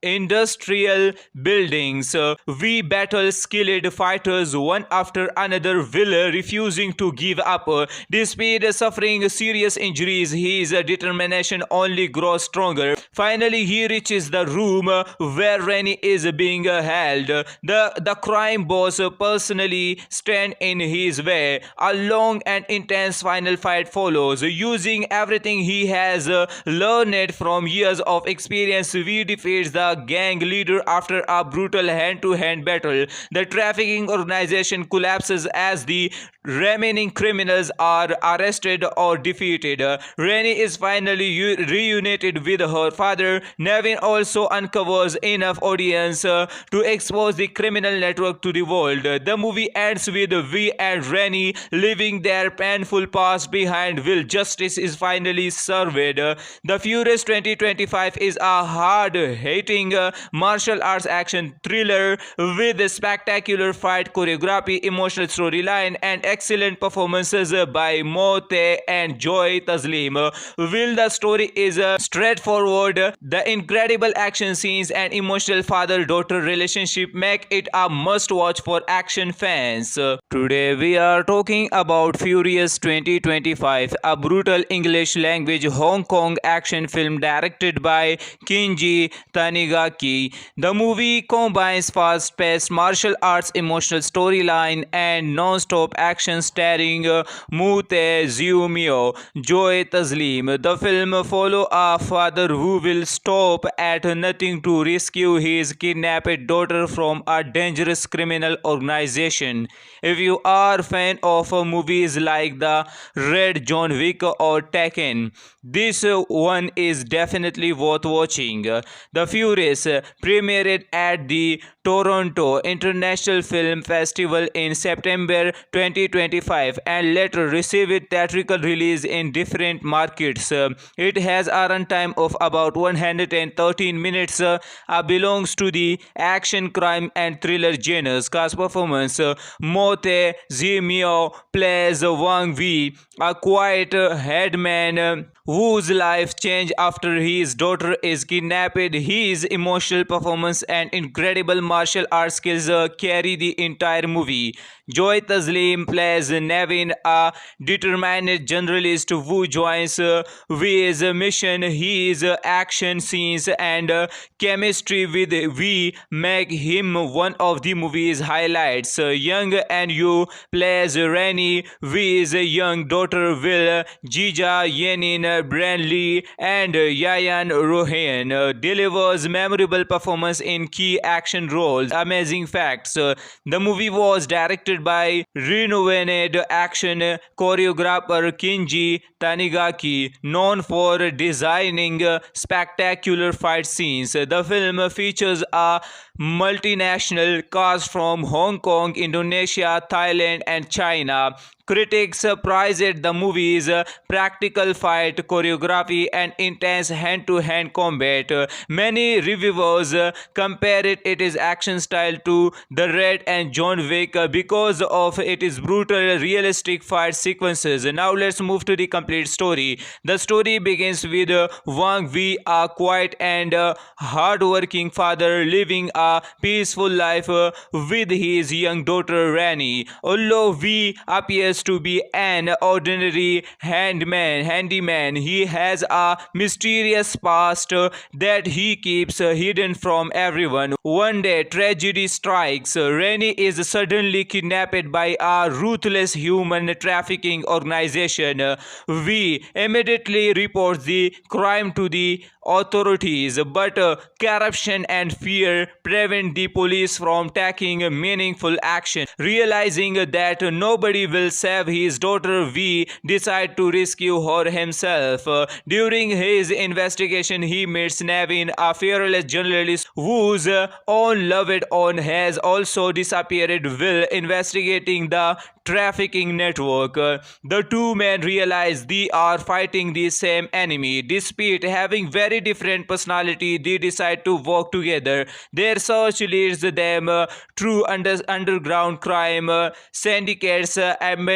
[SPEAKER 1] industrial buildings. We battle skilled fighters one after another, Will refusing to give up. Despite suffering serious injuries, his determination only grows stronger. Finally, he reaches the room where Rennie is being held. The crime boss personally stand in his way. A long and intense final fight follows. Using everything he has learned from years of experience, we defeats the gang leader after a brutal hand-to-hand battle. The trafficking organization collapses as the remaining criminals are arrested or defeated. Rennie is finally reunited with her father. Nevin also uncovers enough audience to expose the criminal network to the world. The movie ends with Vi and Rennie leaving their painful past behind. Will justice is finally served. The Furious 2025 is a hard-hitting martial arts action thriller with spectacular fight choreography, emotional storyline, and excellent performances by Mote and Joy Taslim. Will the story is straightforward, the incredible action scenes and emotional father-daughter relationship make it a must-watch for action fans. Today we are talking about Furious 2025, a brutal English language Hong Kong action film directed by Kinji Tanigaki. The movie combines fast-paced martial arts, emotional storyline, and non-stop action starring Mute Ziumio, Joy Taslim. The film follows a father who will stop at nothing to rescue his kidnapped daughter from a dangerous criminal organization. If you are a fan of movies like The Red, John Wick, or Tekken, this one is definitely worth watching. The Furious premiered at the Toronto International Film Festival in September 2025 and later received theatrical release in different markets. It has a runtime of about 113 minutes. Belongs to the action, crime, and thriller genres. Cast performance: Mote Zimio plays Wang Vi, a quiet headman whose life changed after his daughter is kidnapped. His emotional performance and incredible martial arts skills carry the entire movie. Joy Taslim plays Nevin, a determined journalist who joins V's mission. His action scenes and chemistry with V make him one of the movie's highlights. Young and Yu plays Rennie, V's young daughter Will. Jija Yenin, Branley, and Yayan Rohan delivers memorable performance in key action roles. Amazing facts: the movie was directed by renowned action choreographer Kinji Tanigaki, known for designing spectacular fight scenes. The film features a multinational cast from Hong Kong, Indonesia, Thailand, and China. Critics praised the movie's practical fight choreography and intense hand-to-hand combat. Many reviewers compared its action style to The Red and John Wick because of its brutal, realistic fight sequences. Now let's move to the complete story. The story begins with Wang Vi, a quiet and hard-working father living a peaceful life with his young daughter Rennie. Although Vi appears to be an ordinary handyman, he has a mysterious past that he keeps hidden from everyone. One day, tragedy strikes. Rennie is suddenly kidnapped by a ruthless human trafficking organization. Vi immediately reports the crime to the authorities, but corruption and fear prevent the police from taking meaningful action. Realizing that nobody will save his daughter, Vi decides to rescue her himself. During his investigation, he meets Nevin, a fearless journalist whose own loved one has also disappeared. Will investigating the trafficking network. The two men realize they are fighting the same enemy. Despite having very different personality, they decide to work together. Their search leads them through underground crime syndicates,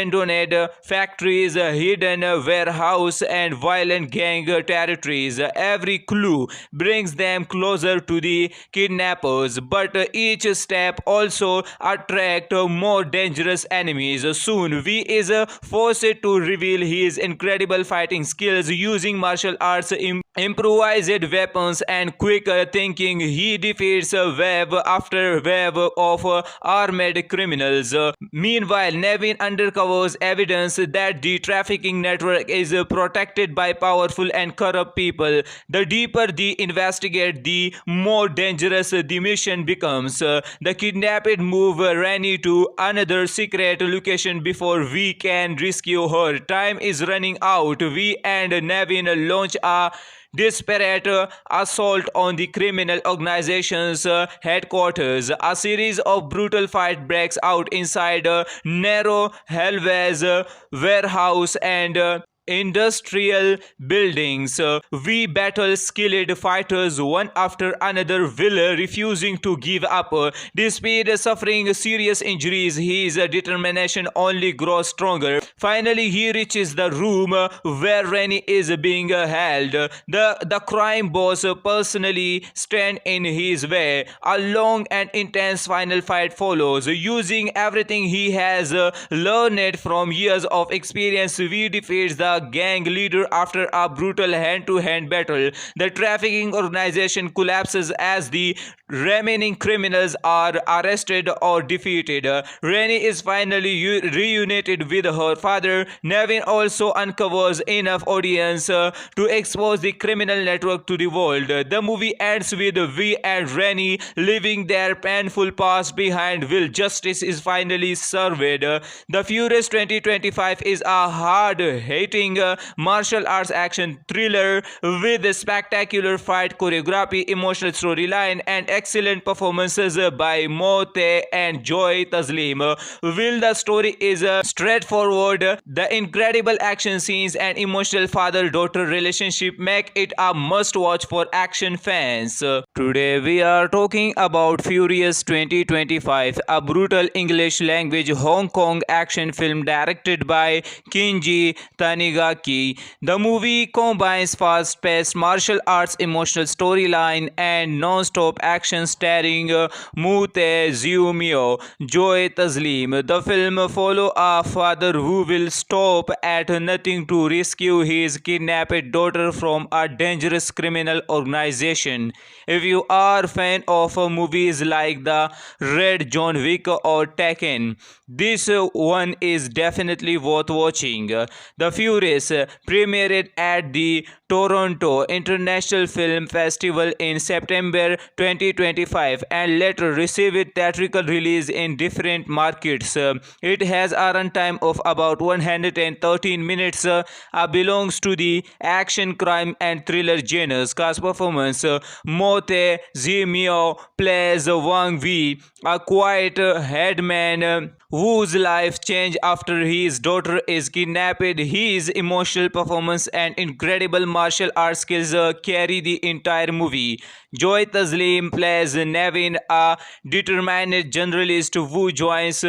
[SPEAKER 1] abandoned factories, hidden warehouse, and violent gang territories. Every clue brings them closer to the kidnappers, but each step also attract more dangerous enemies. Soon, V is forced to reveal his incredible fighting skills using martial arts, improvised weapons, and quick thinking. He defeats wave after wave of armed criminals. Meanwhile, Nevin uncovers evidence that the trafficking network is protected by powerful and corrupt people. The deeper they investigate, the more dangerous the mission becomes. The kidnapped move Rani to another secret location before we can rescue her. Time is running out. We and Nevin launch a desperate assault on the criminal organization's headquarters. A series of brutal fight breaks out inside a narrow hallways, warehouse, and industrial buildings. We battle skilled fighters one after another, Will refusing to give up. Despite suffering serious injuries, his determination only grows stronger. Finally, he reaches the room where Rennie is being held. The crime boss personally stands in his way. A long and intense final fight follows. Using everything he has learned from years of experience, we defeats the gang leader after a brutal hand-to-hand battle. The trafficking organization collapses as the remaining criminals are arrested or defeated. Rennie is finally reunited with her father. Nevin also uncovers enough audience to expose the criminal network to the world. The movie ends with Vi and Rennie leaving their painful past behind. Will justice is finally served. The Furious 2025 is a hard-hitting martial arts action thriller with spectacular fight choreography, emotional storyline, and excellent performances by Mote and Joy Taslim. Will the story is straightforward, the incredible action scenes and emotional father-daughter relationship make it a must-watch for action fans. Today we are talking about Furious 2025, a brutal English language Hong Kong action film directed by Kenji Tanigaki. The movie combines fast-paced martial arts, emotional storyline, and non-stop action starring Mute Ziumio, Joy Taslim. The film follows a father who will stop at nothing to rescue his kidnapped daughter from a dangerous criminal organization. If you are a fan of movies like The Red, John Wick, or Tekken, this one is definitely worth watching. The Furious premiered at the Toronto International Film Festival in September 2025 and later received theatrical release in different markets. It has a runtime of about 113 minutes. Belongs to the action, crime, and thriller genres. Cast performance: Mote Zimio plays Wang Vi, a quiet headman whose life changed after his daughter is kidnapped. His emotional performance and incredible martial arts skills carry the entire movie. Joy Taslim plays Nevin, a determined journalist who joins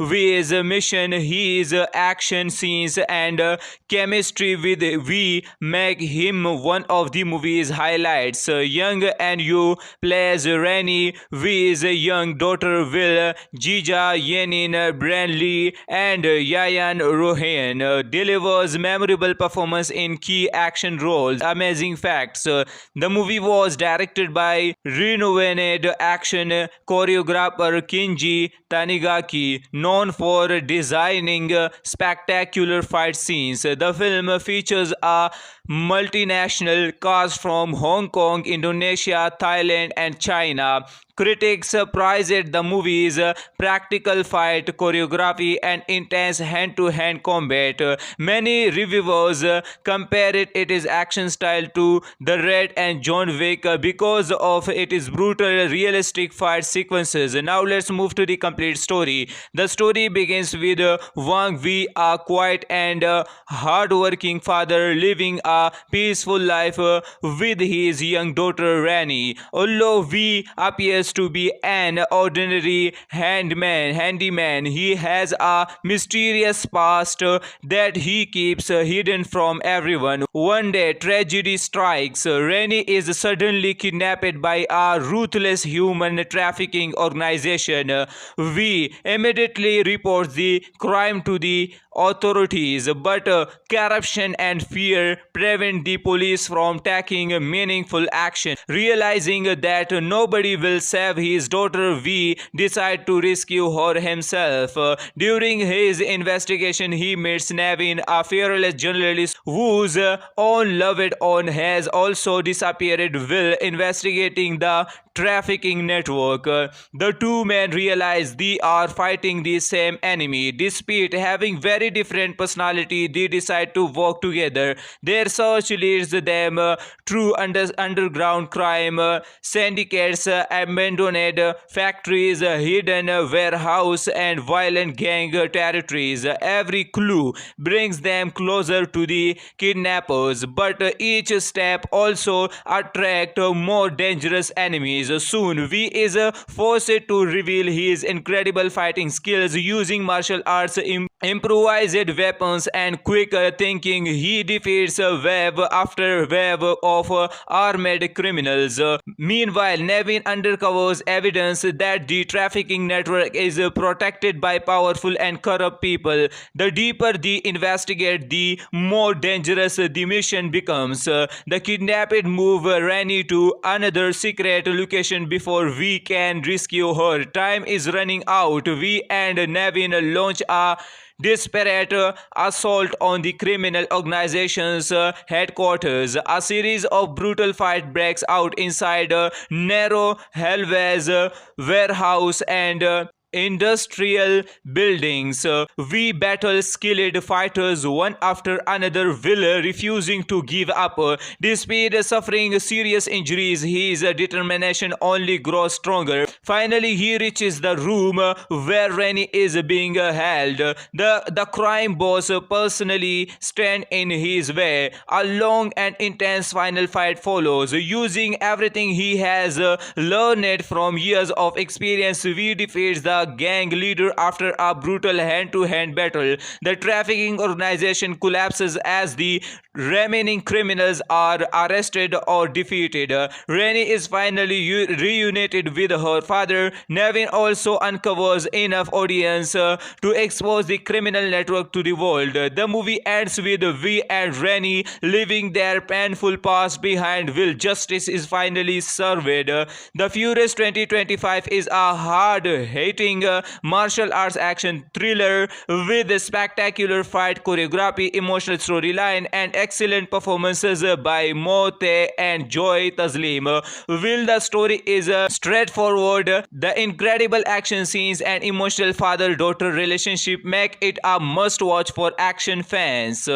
[SPEAKER 1] V's mission. His action scenes and chemistry with V make him one of the movie's highlights. Young and Yu plays Rennie, V's young daughter. Will Jija Yenin, Branley, and Yayan Rohan delivers memorable performance in key action roles. Amazing facts: the movie was directed by renowned action choreographer Kenji Tanigaki, known for designing spectacular fight scenes. The film features a multinational cast from Hong Kong, Indonesia, Thailand, and China. Critics praised the movie's practical fight choreography and intense hand-to-hand combat. Many reviewers compared its action style to The Red and John Wick because of its brutal, realistic fight sequences. Now let's move to the complete story. The story begins with Wang Vi, a quiet and hard-working father living a peaceful life with his young daughter Rani. Although Vi appears appears to be an ordinary handyman. He has a mysterious past that he keeps hidden from everyone. One day, tragedy strikes. Rennie is suddenly kidnapped by a ruthless human trafficking organization. We immediately report the crime to the authorities, but corruption and fear prevent the police from taking meaningful action. Realizing that nobody will save his daughter, V decide to rescue her himself. During his investigation, he meets Navin, a fearless journalist whose own loved one has also disappeared while investigating the trafficking network. The two men realize they are fighting the same enemy. Despite having very different personality, they decide to work together. Their search leads them through underground crime syndicates, abandoned factories, hidden warehouse, and violent gang territories. Every clue brings them closer to the kidnappers, but each step also attracts more dangerous enemies. Soon, V is forced to reveal his incredible fighting skills using martial arts, improvised weapons, and quick thinking. He defeats wave after wave of armed criminals. Meanwhile, Nevin uncovers evidence that the trafficking network is protected by powerful and corrupt people. The deeper they investigate, the more dangerous the mission becomes. The kidnapped move Rennie to another secret location before we can rescue her. Time is running out. We and Nevin launch a desperate assault on the criminal organization's headquarters. A series of brutal fight breaks out inside a narrow hallways, warehouse, and industrial buildings. We battle skilled fighters one after another, Will refusing to give up. Despite suffering serious injuries, his determination only grows stronger. Finally, he reaches the room where Rennie is being held. The crime boss personally stands in his way. A long and intense final fight follows. Using everything he has learned from years of experience, we defeats the gang leader after a brutal hand-to-hand battle. The trafficking organization collapses as the remaining criminals are arrested or defeated. Rennie is finally reunited with her father. Nevin also uncovers enough audience to expose the criminal network to the world. The movie ends with V and Rennie leaving their painful past behind while justice is finally served. The Furious 2025 is a hard-hitting martial arts action thriller with spectacular fight choreography, emotional storyline, and excellent performances by Mote and Joy Taslim. While the story is straightforward, the incredible action scenes and emotional father-daughter relationship make it a must-watch for action fans.